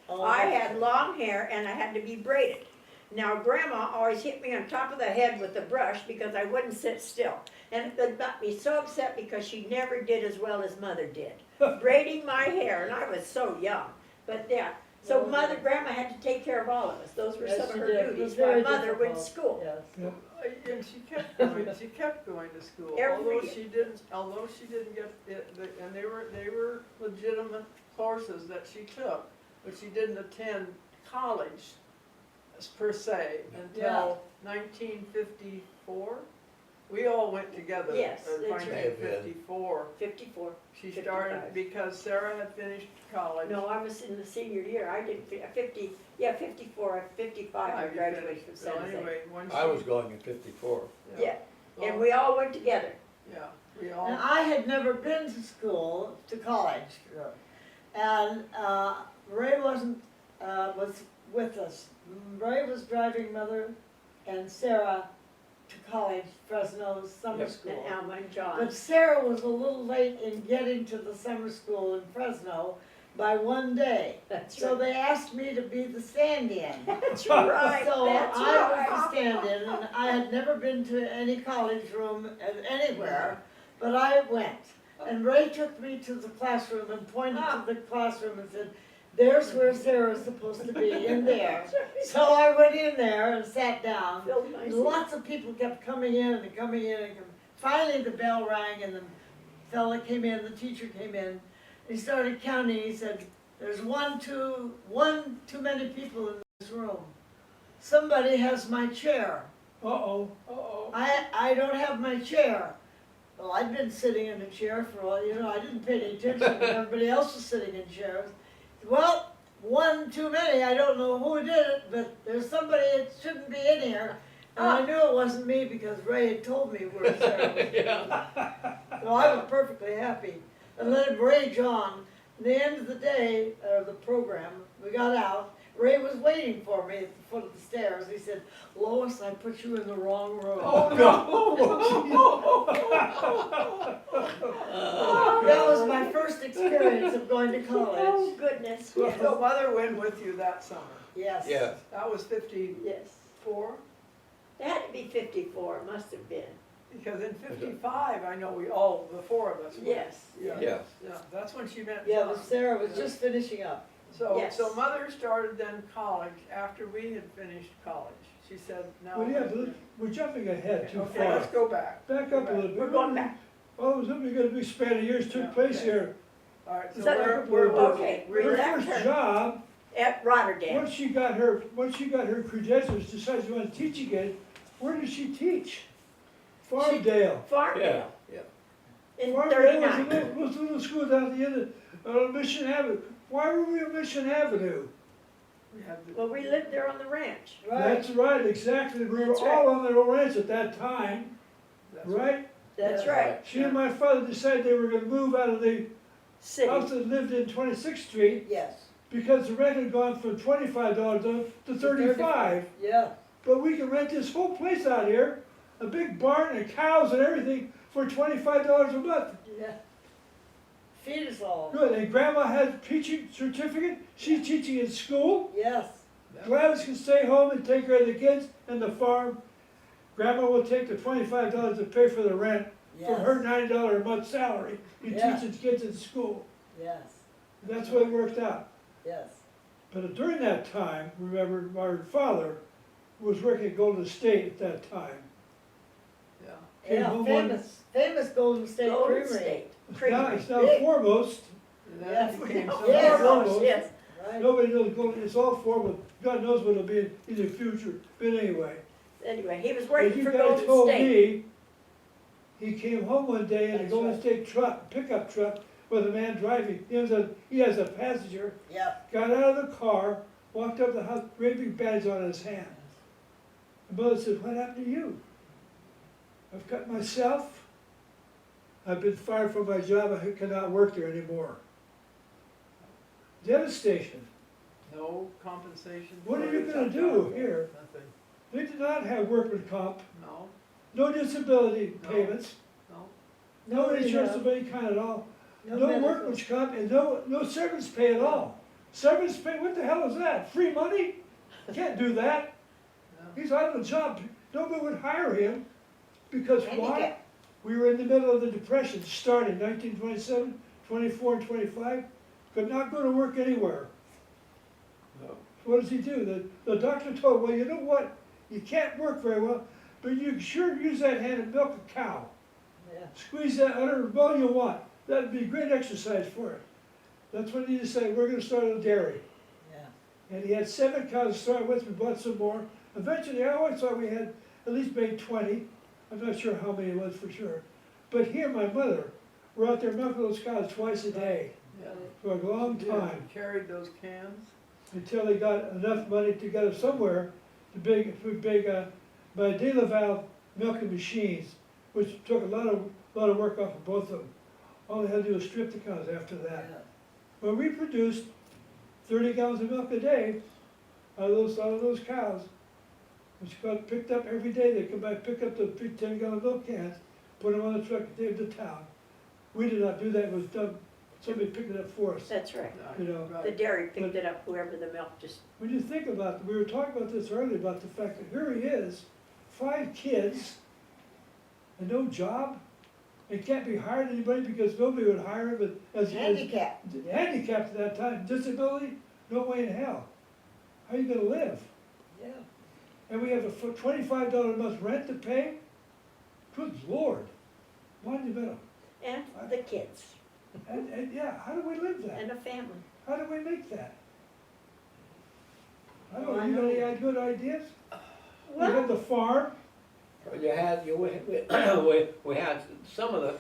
Oh, I had long hair and I had to be braided. Now, grandma always hit me on top of the head with the brush because I wouldn't sit still. And it got me so upset because she never did as well as mother did. Braiding my hair, and I was so young. But yeah, so Well, grandma had to take care of all of us. Those were yes, some of she her did. It was duties while very mother went to difficult. school. Yes. And she kept going to school, Every although year. she didn't get it, and they were legitimate courses that she took, but she didn't attend college per se until 1954. We all went together. Yes, that's right. 1954. 54. She 55. started because Sarah had finished college. No, I was in the senior year. I did 54, 55, I You graduated finished. from So San Jose. anyway, when I she- was going in 54. Yeah, Well, and we all went together. Yeah, we all. And I had never been to school, to college, and Ray was with us. Ray was driving mother and Sarah to college, Fresno summer Yep. school. And Alma and John. But Sarah was a little late in getting to the summer school in Fresno by 1 day. That's So right. they asked me to be the stand-in. That's right. So That's I was right. the stand-in, and I had never been to any college room anywhere, but I went. And Ray took me to the classroom and pointed to the classroom and said, there's where Sarah's supposed to be, in there. So I went in there and sat down. Filled my seat. Lots of people kept coming in and coming in and finally the bell rang and the fella came in, the teacher came in. He started counting, he said, there's one too many people in this room. Somebody has my chair. Uh-oh. I don't have my chair. Well, I'd been sitting in a chair for all, I didn't pay any attention when everybody else was sitting in chairs. Well, one too many, I don't know who did it, but there's somebody that shouldn't be in here. And I knew it wasn't me because Ray had told me where Sarah was. So I was perfectly happy. And let it rage on. At the end of the day, the program, we got out. Ray was waiting for me at the foot of the stairs. He said, Lois, I put you in the wrong room. That was my first experience of going to Oh, college. goodness, So yes, mother went with you that summer. Yes. Yeah. That was 54, yes. It had to be 54, must have been, because in 55, I know we all, the four of us went. yes. Yeah. Yeah, that's when she met Yeah, John. but Sarah was just finishing up. So, Yes. so mother started then college after we had finished college. She said, now. Well, yeah, but we're jumping ahead too Okay, far. let's go back. Back up a little bit. We're going back. All of a sudden, we got a big span of years Yeah, took place okay. here. All right, so So we're okay, we Her left first her job, at Rotterdam. once she got her credentials, decided she wanted to teach again, where did she teach? Farmdale. Farmdale. Yeah. In Farmdale was 39. was a little school down at the end of Mission Avenue. Why were we on Mission Avenue? We had the- Well, we lived there on the ranch. That's right, exactly. We were That's all on the ranch at that time, that's right? That's Yeah. right. She and my father decided they were gonna move out of the house City. that lived in 26th Street Yes. because the rent had gone from $25 to 35. Yeah. But we can rent this whole place out here, a big barn and cows and everything, for $25 a month. Yeah. Feed us all. Good, and Grandma has a teaching certificate, she's teaching in school. Yes. Gladys can stay home and take care of the kids and the farm. Grandma will take the $25 to pay for the rent from Yes. her $9 a month salary in Yeah. teaching kids in school. Yes. That's what it worked out. Yes. But during that time, remember, our father was working at Golden State at that time. Yeah. Came Yeah, home one- famous Golden State Golden Creamery. State. Now, Creamery. it's now Big. Foremost. And then Yes. it became Yeah, something Yes. Foremost, yes. Right. Nobody knows Golden, it's all Foremost. God knows what it'll be in the future. But anyway, Anyway, he was as working you for guys Golden told State. me, he came home one day in a That's Golden right. State truck, pickup truck, with a man driving. He has a passenger, Yep. got out of the car, walked up the house, great big badge on his hand. And mother said, what happened to you? I've cut myself. I've been fired from my job. I cannot work there anymore. Devastation. No compensation. What for are you it, gonna do here? Nothing, They did not have workman comp, no, no disability No. payments, no. no No insurance rehab. of any kind at all, No no medical. workman's comp, and no severance pay at all. Severance pay, what the hell is that? Free money? Can't do that. No. He's out of a job. Nobody would hire him because why? Handicap. We were in the middle of the Depression, starting 1927, 24, and 25. Could not go to work anywhere. No. What does he do? The doctor told him, well, you know what? You can't work very well, but you can sure use that hand and milk a cow. Yeah. Squeeze that udder all you want. That'd be great exercise for it. That's when he decided, we're gonna start a dairy. Yeah. And he had 7 cows to start with, we bought some more. Eventually, I always thought we had at least made 20. I'm not sure how many it was for sure. But he and my mother were out there milking those cows twice a day Yeah. for a long Yeah, time, we carried those cans. until they got enough money together somewhere to buy De La Val milking machines, which took a lot of work off of both of them. All they had to do was strip the cows after that. Yeah. Well, we produced 30 gallons of milk a day out of those cows, which got picked up every day. They come by, pick up the big 10-gallon milk cans, put them on the truck, and take them to town. We did not do that. It was done. Somebody picked it up for us. That's right. You know. The Right. dairy picked it up, whoever the milk just, When you think about it, we were talking about this earlier, about the fact that here he is, 5 kids, and no job, and can't be hired anybody because nobody would hire him as Handicap. handicapped at that time, disability, no way in hell. How are you gonna live? Yeah. And we have a $25 a month rent to pay? Good Lord, monumental. And the kids And yeah, how do we live that? and a family. How do we make that? I Well, I don't, you got know- any good ideas? We Well, had the farm, You had, we had some of the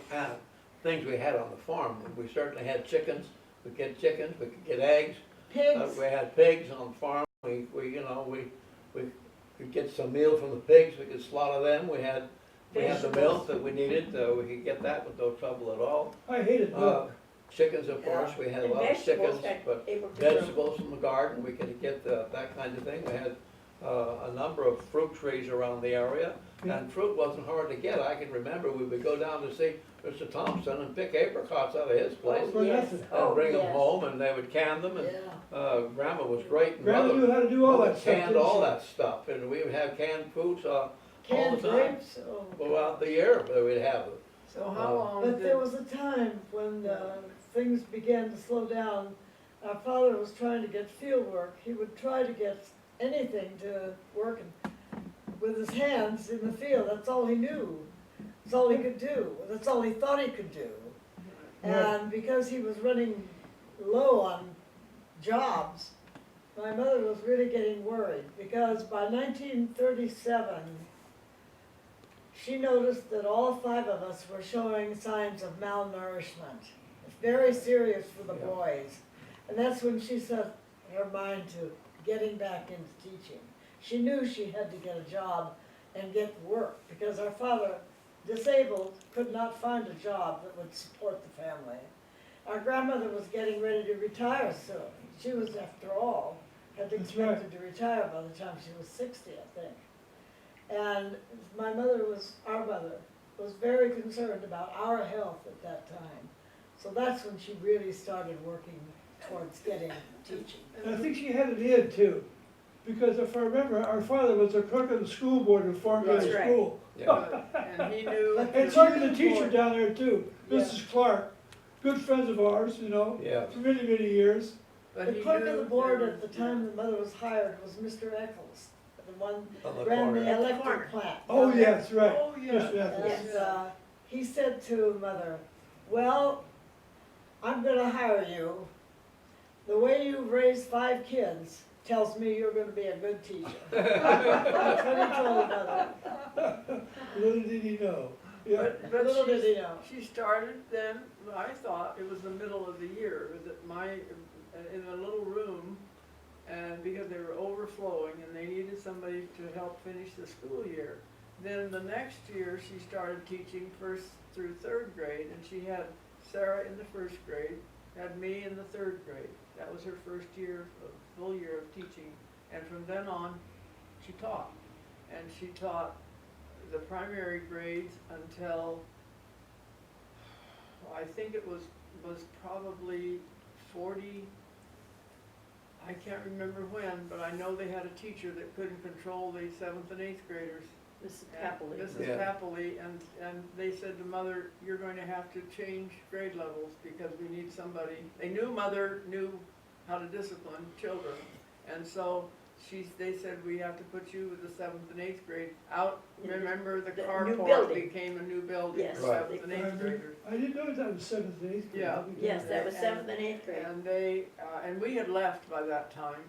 things we had on the farm. We certainly had chickens. We could get chickens, we could get eggs. Pigs. We had pigs on the farm. We could get some meal from the pigs. We could slaughter them. We had the milk that we needed. We could get that with no trouble at all. I hated milk. Chickens, of course, we had a and lot of vegetables chickens, that but able to grow. vegetables from the garden, we could get that kind of thing. We had a number of fruit trees around the area, and fruit wasn't hard to get. I can remember we would go down to see Mr. Thompson and pick apricots out of his place For Yes. nothing. Oh, and bring them yes. home, and they would can them, and Yeah. Grandma was great, and Grandma knew how to do all Mother that stuff, canned didn't all she? that stuff, and we would have canned foods all Canned the time. grapes. Oh. Throughout the year, we'd have it. So how long But there did, was a time when things began to slow down. Our father was trying to get field work. He would try to get anything to work with his hands in the field. That's all he knew. That's all he could do. That's all he thought he could do. And because he was running low on jobs, my mother was really getting worried because by 1937, she noticed that all 5 of us were showing signs of malnourishment. It's very serious for the Yeah. boys. And that's when she set her mind to getting back into teaching. She knew she had to get a job and get work because our father, disabled, could not find a job that would support the family. Our grandmother was getting ready to retire soon. She was, after all, had That's right. expected to retire by the time she was 60, I think. And my mother our mother, was very concerned about our health at that time. So that's when she really started working towards getting teaching. And I think she had it in too, because if I remember, our father was a clerk of the school board in Farmville That's right. School. Yeah. and he knew, And she was a teacher down there too, Mrs. Clark, good friends of ours, you know, Yeah. for many, many years. but The he clerk knew of the board there at the was- time the mother was hired was Mr. Eccles, the one On the ran corner. the At the electric corner. plant. Oh, down there. yes, right. Oh, yeah. Mr. Evans. Yes. And he said to mother, well, I'm gonna hire you. The way you've raised 5 kids tells me you're gonna be a good teacher. That's what he told mother. Little did he know. Yeah. But Little did he she, know. she started then, I thought it was the middle of the year, it was in a little room, and because they were overflowing and they needed somebody to help finish the school year. Then the next year, she started teaching 1st through 3rd grade, and she had Sarah in the 1st grade, had me in the 3rd grade. That was her first year, full year of teaching, and from then on, she taught. And she taught the primary grades until, I think it was probably 40, I can't remember when, but I know they had a teacher that couldn't control the 7th and 8th graders. Mrs. And Papley. Mrs. Yeah. Papley, and they said to Mother, you're going to have to change grade levels because we need somebody. They knew Mother knew how to discipline children, and so they said, we have to put you with the 7th and 8th grade out. In the- Remember, the the new carport building. became a new building Yes. for Right. 7th and 8th graders. I didn't know that was 7th and 8th grade. Yeah. Yes, that was And- 7th and 8th grade. And they, and we had left by that time,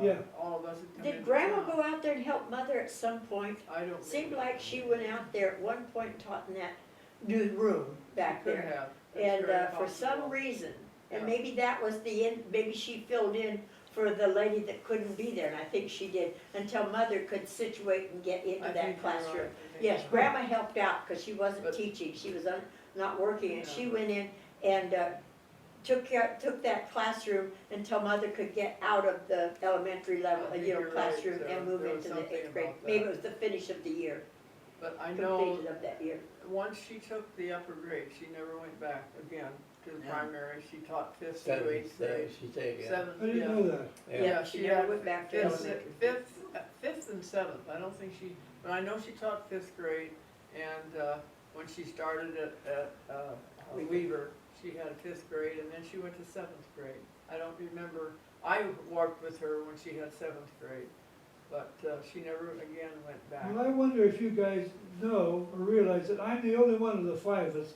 Yeah. all of us had come Did into Grandma town. go out there and help Mother at some point? I don't. Seemed like she went out there at one point and taught in that new room back Could there. have. It's And very for some possible. reason, and Yeah. maybe that was the end, maybe she filled in for the lady that couldn't be there, and I think she did, until Mother could situate and get I into think that you're right. classroom. I think Yes, you're Grandma helped out, because she wasn't But- teaching, she was not working, and she Yeah. went in and took that classroom until Mother could get out of the elementary level, I think you know, you're right, classroom Sarah. and move There was into the something 8th grade. about Maybe that. it was the finish of the year, But I know, completed of that year. once she took the upper grade, she never went back again to the Yeah. primary. She taught 5th through 8th Seventh day, grade. she take it. 7th, I didn't yeah. know that. Yeah, she never had went back to 5th, elementary. 5th and 7th. I don't think she, but I know she taught 5th grade, and when she started at Weaver, she had 5th grade, and then she went to 7th grade. I don't remember I worked with her when she had 7th grade, but she never again went back. Well, I wonder if you guys know or realize that I'm the only one of the 5 of us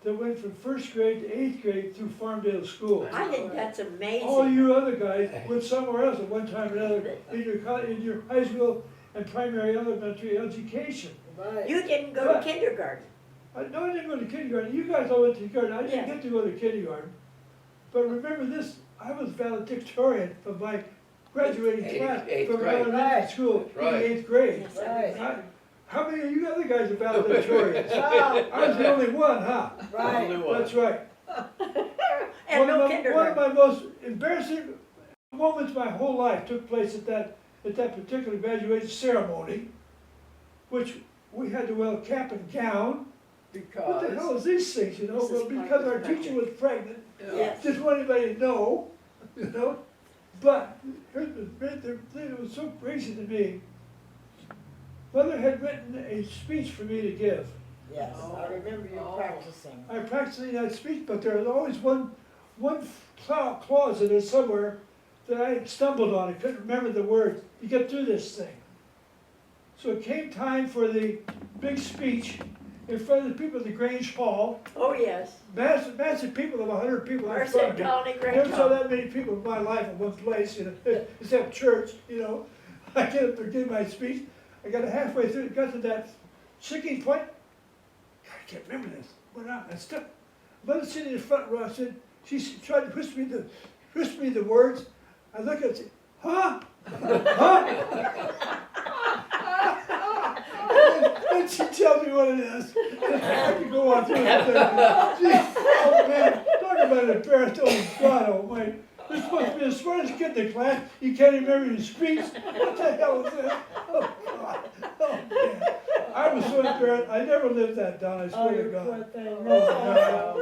that went from 1st grade to 8th grade through Farmdale School. I think that's amazing. All you other guys went somewhere else at one time or another in your college, in your high school and primary elementary education. Right. You didn't go to kindergarten. No, I didn't go to kindergarten. You guys all went to kindergarten. I didn't Yes. get to go to kindergarten. But remember this, I was valedictorian of my graduating Eighth- class eighth from grade. elementary school That's in right. the 8th grade. Yes, I remember. How many of you other guys are valedictorians? Oh, I was the only one, huh? right. Only one. That's right. And One no of my kindergarten. most embarrassing moments my whole life took place at that particular graduation ceremony, which we had to wear a cap and gown. What the hell Because, is these things, you know? Mrs. Well, Clark because was our pregnant. teacher was pregnant, Yes. didn't want anybody to know, you know? But it was so crazy to me. Mother had written a speech for me to give. Yes, I remember you Oh. practicing. I practiced that speech, but there was always one clause in it somewhere that I stumbled on. I couldn't remember the words. You get through this thing. So it came time for the big speech in front of the people at the Grange Hall. Oh, yes. Massive people of 100 people in front Merced of me. Colony Never saw Grand. that many people in my life in one place, you know, except church, you know. I get up there, give my speech. I got halfway through, got to that sinking point. God, I can't remember this. Went out, I stuck. Mother sitting in the front row, I said, she tried to whisper me the words. I look at it, huh? Huh? And she tells me what it is. I can go on through it. Jeez, oh man, talk about embarrassed, oh God almighty. You're supposed to be the smartest kid in the class, you can't even remember your speech. What the hell is this? Oh God, oh man. I was so embarrassed, I never lived that down, I swear to God. Oh,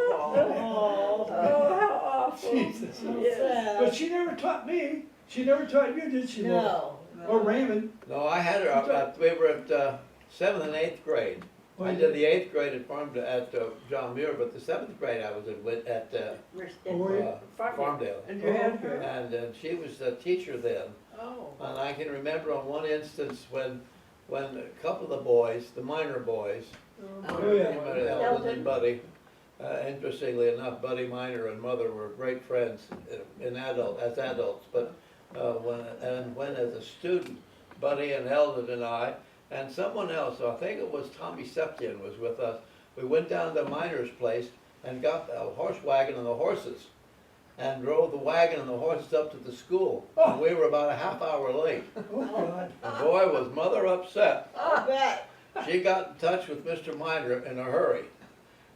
Oh, how awful. Jesus. Yes. But she never taught me, she never taught you, did she? no. Or Raymond? No, I had her up at, we were at 7th and 8th grade. Oh, I you did the 8th grade at John Muir, but the 7th grade I was at Merced Oh, were you? Farmdale. and you had her? And she was the teacher then. Oh. And I can remember on one instance when a couple of the boys, the minor boys, Oh, yeah. Eldon and Buddy, interestingly enough, Buddy Minor and Mother were great friends as adults, but when as a student, Buddy and Eldon and I, and someone else, I think it was Tommy Septian was with us, we went down to Minor's place and got a horse wagon and the horses, and drove the wagon and the horses up to the school. And we were about a half hour late. Oh God. And boy, was Mother upset. I bet. She got in touch with Mr. Minor in a hurry.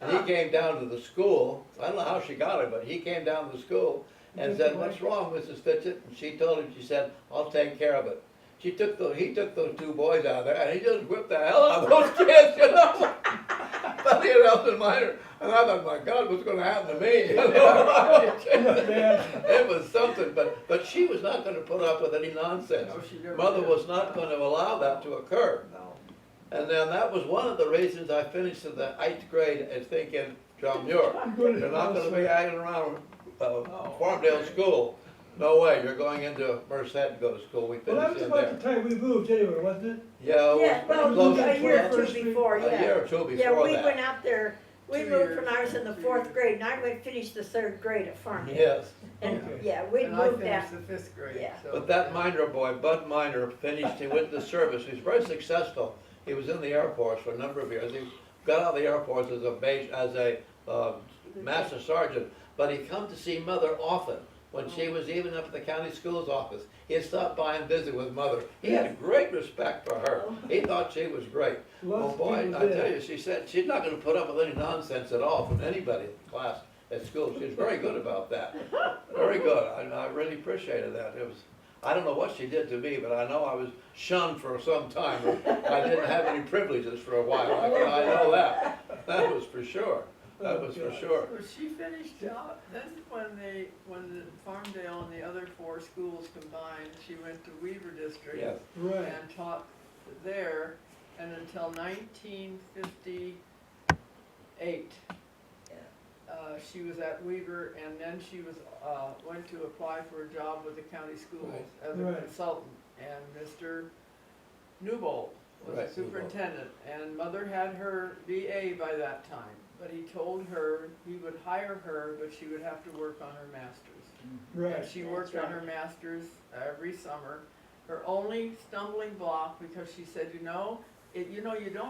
And he came down to the school. I don't know how she got him, but he came down to the school and said, "What's wrong, Mrs. Fitchett?" And she told him, she said, "I'll take care of it." He took those 2 boys out there and he just whipped the hell out of those kids, you know. Buddy and Elton Minor. And I thought, my God, what's going to happen to me? You know? It was something, but she was not going to put up with any nonsense. No, she never Mother did. was not going to allow that to occur. No. And then that was one of the reasons I finished in the 8th grade at thinking, John Muir, you're not going to be hanging around Farmdale School. No way, you're going into Merced to go to school. We Well, that was finished in about the there. time we moved anyway, wasn't it? Yeah, it Yeah, was well, close a to year or First two Street. before, a yeah. year or two Yeah, before we went that. out there, we 2 moved years, when I was in the 2 4th years. grade, and I went finish the 3rd grade at Farmdale. Yes, And, Okay. yeah, we And I moved out. finished the 5th grade, Yeah. so. but that Minor boy, Bud Minor, finished, he went to service. He was very successful. He was in the Air Force for a number of years. He got out of the Air Force as a master sergeant, but he come to see Mother often. When she was even up at the county school's office, he'd stop by and visit with Mother. He had great respect for her. He thought she was great. Lots Oh of boy, people I did. tell you, she said she's not going to put up with any nonsense at all from anybody in the class at school. She was very good about that. Very good. I really appreciated that. It was, I don't know what she did to me, but I know I was shunned for some time. I didn't have any privileges for a while. I know that. That was for sure. That was for sure. Well, she finished out, then when the Farmdale and the other 4 schools combined, she went to Weaver District. Yes. Right. And taught there, and until 1958. she was at Weaver, and then she was, went to apply for a job with the county schools Right. as a Right. consultant. And Mr. Newbold was Right, the superintendent, and Mother had her BA by that time. But he told her he would hire her, but she would have to work on her master's. Right. And she worked on her master's every summer. Her only stumbling block, because she said, you don't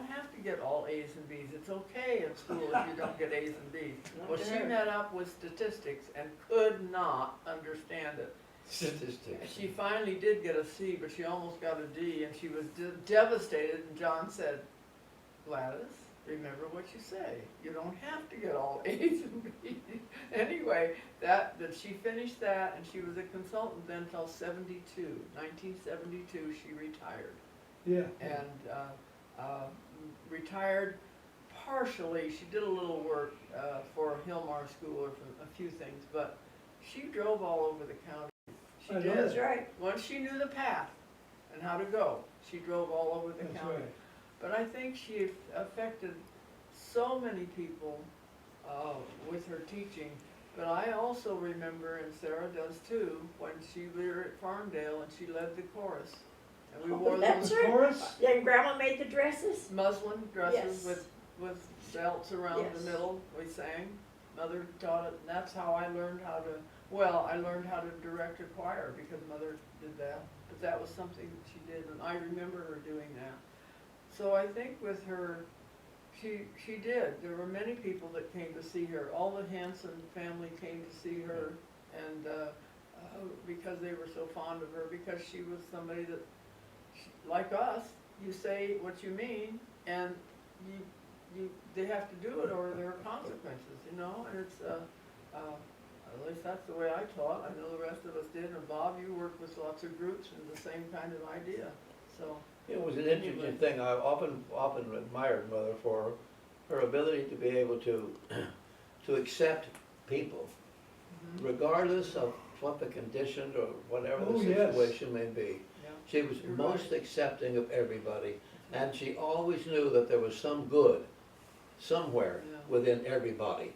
have to get all A's and B's. It's okay in school if you don't get A's and B's. Well, she met up with statistics and could not understand it. Statistics. She finally did get a C, but she almost got a D, and she was devastated, and John said, Gladys, remember what you say. You don't have to get all A's and B's. Anyway, that she finished that, and she was a consultant then till 1972, she retired. Yeah. And retired partially, she did a little work for Hillmar School or for a few things, but she drove all over the county. She I know did. That's right. Once she knew the path and how to go, she drove all over the That's county. right. But I think she affected so many people with her teaching. But I also remember, and Sarah does too, when we were at Farmdale and she led the chorus. And we wore That's those right. Chorus? Then Grandma made the dresses? muslin dresses Yes. with belts around Yes. the middle. We sang. Mother taught it, and that's how I learned how to, I learned how to direct a choir because Mother did that. But that was something that she did, and I remember her doing that. So I think with her, she did. There were many people that came to see her. All the Hanson family came to see her, and because they were so fond of her, because she was somebody that, like us, you say what you mean, and they have to do it, or there are consequences, and it's at least that's the way I taught. I know the rest of us did, and Bob, you worked with lots of groups and the same kind of idea, so. It was an interesting thing. I often admired Mother for her ability to be able to accept people, regardless of what the condition or whatever the Oh, yes. situation may be. Yeah. She was You're most right. accepting of everybody, and she always knew that there was some good somewhere Yeah. within everybody.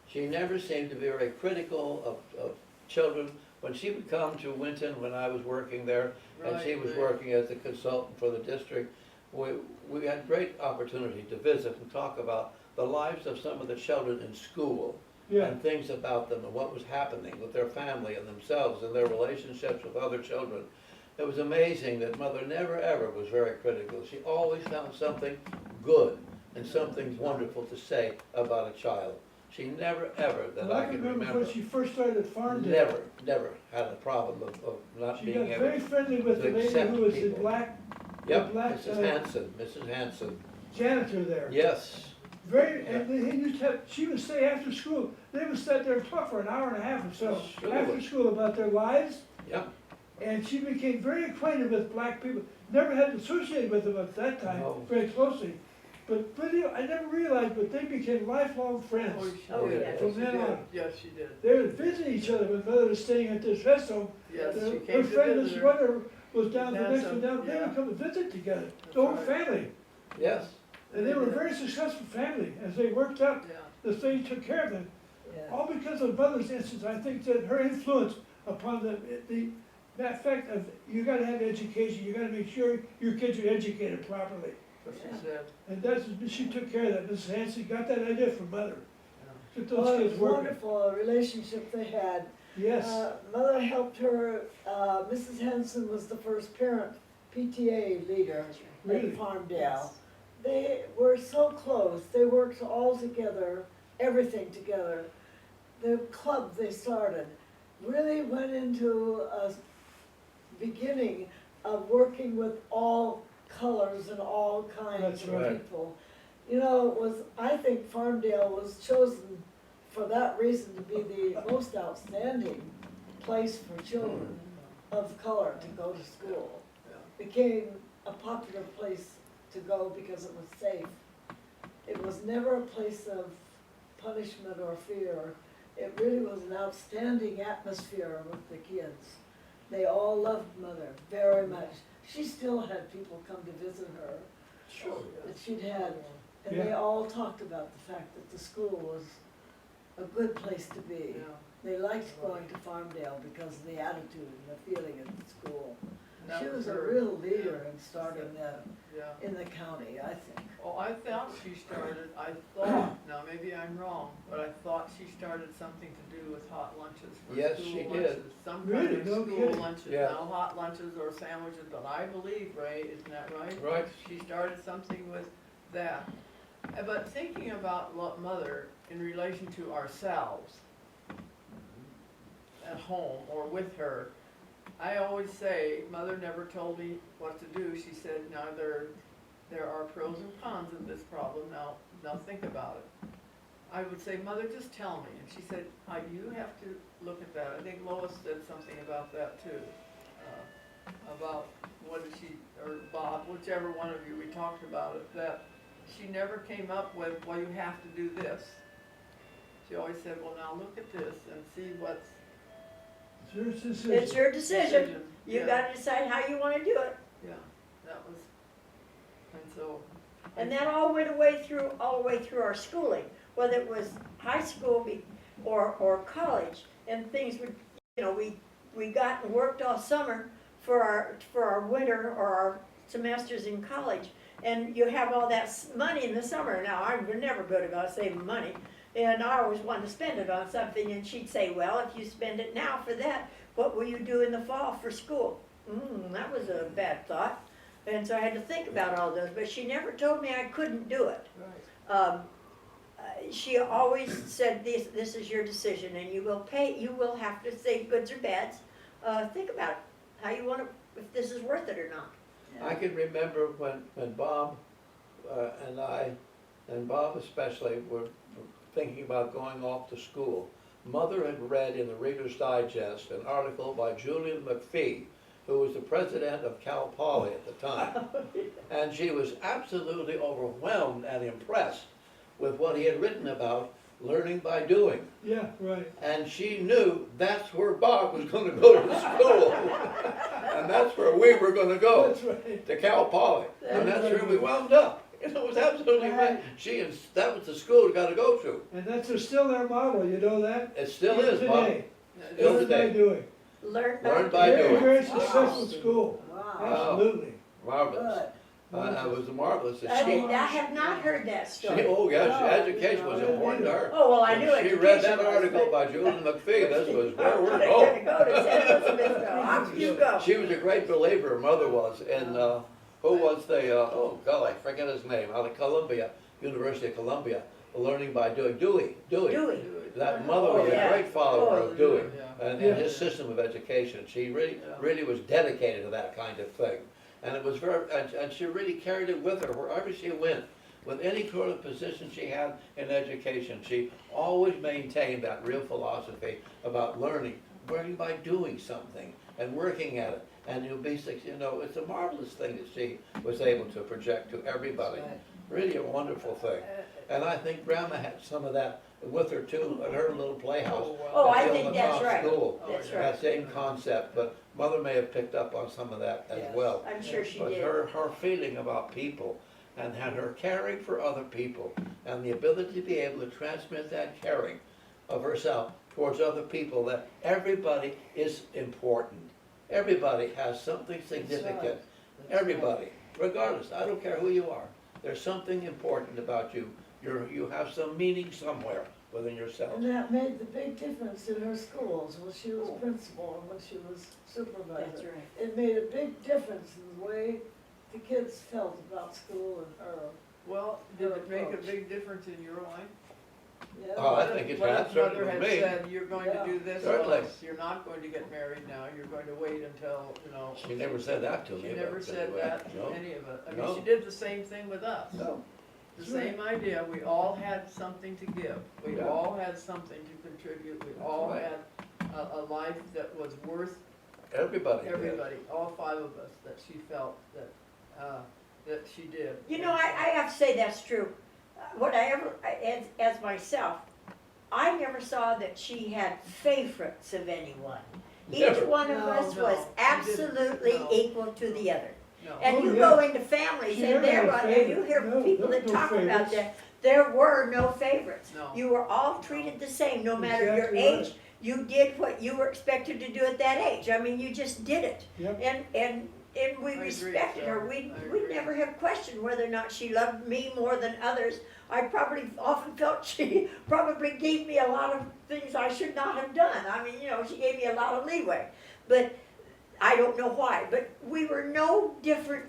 She never seemed to be very critical of children. When she would come to Winton when I was working there, and she Right, was right. working as a consultant for the district, we had great opportunity to visit and talk about the lives of some of the children in school, Yeah. and things about them and what was happening with their family and themselves and their relationships with other children. It was amazing that Mother never ever was very critical. She always found something good and something wonderful to say about a child. She never ever, that Well, I can remember, when she first started at Farmdale. never had a problem of not She being got able very to. friendly with the to lady accept who was the people. black Yep, black, Mrs. Hanson. janitor there. Yes, And he used to she would stay after school. They would sit there and talk for an hour and a half or so Sure. after school about their lives. yep. And she became very acquainted with black people. Never had associated with them at that time No. very closely. But I never realized, but they became lifelong friends. Oh, yeah. From then on. Yes, she did. They would visit each other when Mother was staying at this rest home. Yes, she Her came to friend, visit Miss her. Rutter, was down the That's next one down. They yeah. would come and visit together. That's The whole right. family. Yes, And they were a very successful family as they worked up. Yeah, The thing took care of them. Yeah. All because of Mother's instance, I think that her influence upon that fact of you gotta have education, you gotta make sure your kids are educated properly. that's what she said. And she took care of that. Mrs. Hanson got that idea from Mother. Yeah. Took Well, those it kids was working. wonderful relationship they had. Yes, Mother helped her, Mrs. Henson was the first parent PTA leader Really? at Farmdale. They were so close, they worked all together, everything together. The club they started really went into a beginning of working with all colors and all kinds That's of right. people. I think Farmdale was chosen for that reason to be the most outstanding place for children of color to go to school. Yeah. Became a popular place to go because it was safe. It was never a place of punishment or fear. It really was an outstanding atmosphere with the kids. They all loved Mother very much. She still had people come to visit her Sure. that she'd had, and Yeah. they all talked about the fact that the school was a good place to be. Yeah. They liked going to Farmdale because of the attitude and the feeling at the school. That She was a her. real leader in starting that Yeah. in the county, I think. Oh, I thought she started, I thought, now maybe I'm wrong, but I thought she started something to do with hot lunches for Yes, school she did. lunches. Some kind Really? of No school kidding. lunches, Yeah. now hot lunches or sandwiches, but I believe, Ray, isn't that right? Right. She started something with that. But thinking about Mother in relation to ourselves at home or with her, I always say, Mother never told me what to do. She said, now there are pros and cons of this problem. Now think about it. I would say, Mother, just tell me. And she said, you have to look at that. I think Lois said something about that too. About what did she, or Bob, whichever one of you, we talked about it, that she never came up with, well, you have to do this. She always said, well, now look at this and see what's It's your decision. It's your decision. You Yeah. gotta decide how you wanna do it. Yeah, that was, and so. And that all went away through, all the way through our schooling, whether it was high school or college, and things would, we got and worked all summer for our winter or our semesters in college, and you have all that money in the summer. Now, I'm never good about saving money, and I always wanted to spend it on something, and she'd say, well, if you spend it now for that, what will you do in the fall for school? That was a bad thought. And so I had to think about all those, but she never told me I couldn't do it. Right. She always said, this is your decision, and you will have to say goods or bads. Think about it, how you want to, if this is worth it or not. I can remember when Bob and I, and Bob especially, were thinking about going off to school. Mother had read in the Reader's Digest an article by Julian McPhee, who was the president of Cal Poly at the time. And she was absolutely overwhelmed and impressed with what he had written about learning by doing. Yeah, right. And she knew that's where Bob was going to go to school. And that's where we were going to go, That's right. to Cal Poly. And that's where we wound up. It was absolutely right. That was the school we got to go to. And that's still their model, you know that? It still is, Bob. Today. Still Learn by today. doing. Learn by Very, doing. very successful school, Wow, absolutely. Marvelous. good. It was marvelous. I have not heard that story. Oh, yeah, education was important to her. Oh, well, I knew When education she read that was, article but- by Julian McPhee, this was where we're I'm gonna going. go to St. Elizabeth, off you go. She was a great believer, her mother was, and who was the, oh God, I forget his name, out of Columbia, University of Columbia, learning by doing, Dewey. Dewey. That mother was Oh, yeah. a great follower of Dewey, Yeah. and Yeah. his system of education. She really, Yeah. really was dedicated to that kind of thing. And it was very, and she really carried it with her wherever she went. With any sort of position she had in education, she always maintained that real philosophy about learning by doing something and working at it. And it's a marvelous thing that she was able to project to everybody. Right. Really a wonderful thing. And I think Grandma had some of that with her too, at her little playhouse. Oh, at I the think Old that's Top right. School. That's yeah. right. That same concept, but Mother may have picked up on some of that as Yes. well. I'm sure she But did. her feeling about people and her caring for other people and the ability to be able to transmit that caring of herself towards other people, that everybody is important. Everybody has something significant. Everybody, regardless, I don't care who you are. There's something important about you. You have some meaning somewhere within yourself. And that made the big difference in her schools when she was principal and when she was supervisor. That's right. It made a big difference in the way the kids felt about school and her. Well, did it make a approach. big difference in your life? Yeah. Oh, I think it What has, if certainly Mother with had me. said, you're going to Yeah. do this, Certainly. Lois, you're not going to get married now, you're going to wait until, She never said that to me. She never but said anyway, that to no. any of us. I mean, No. she did the same thing with us. No. The same idea, we all had something to give, we Yeah. all had something to contribute, we all right. had a life that was worth Everybody did. everybody, all five of us, that she felt that she did. I have to say that's true. As myself, I never saw that she had favorites of anyone. Each Never. one of No, us no, was she didn't. absolutely No. equal to the other. No. And Oh, you yeah. go into families She and never had a and you favorite. hear No, people no, that no talk about favorites. There were no favorites. No. You were all treated the same, no matter your Exactly right. age. You did what you were expected to do at that age. I mean, you just did it. Yep. And we I agree, respected her. Sarah. We I would agree. never have questioned whether or not she loved me more than others. I probably often felt she probably gave me a lot of things I should not have done. I mean, you know, she gave me a lot of leeway. But I don't know why. But we were no different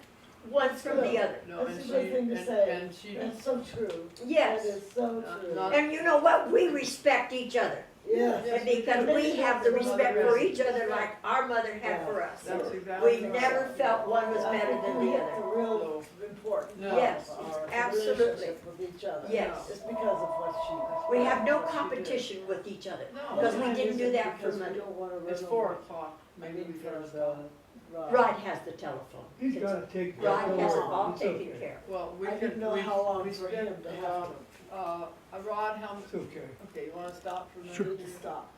ones from the other. No, That's and a good thing to say. and she, That's so true. Yes. That is so true. Not- And you know what? We respect each other. Yes. And because we have the respect for each other like our mother had for us. that's exactly. We never felt one was better than the other. It's real important. No. Yes, Our absolutely. relationship with each other. Yes. It's because of what she. We have no competition with each other. No. Because we didn't do that for Because we money. don't wanna It's run 4 over- o'clock, I maybe mean, we for can the stop. Rod has the telephone. He's gotta take. Rod has it Don't worry, all it's taken okay. care of. Well, we I can, didn't know we, how long we for spent him to have about, Rod, how, It's okay. okay, you wanna stop for a minute? Sure. to stop.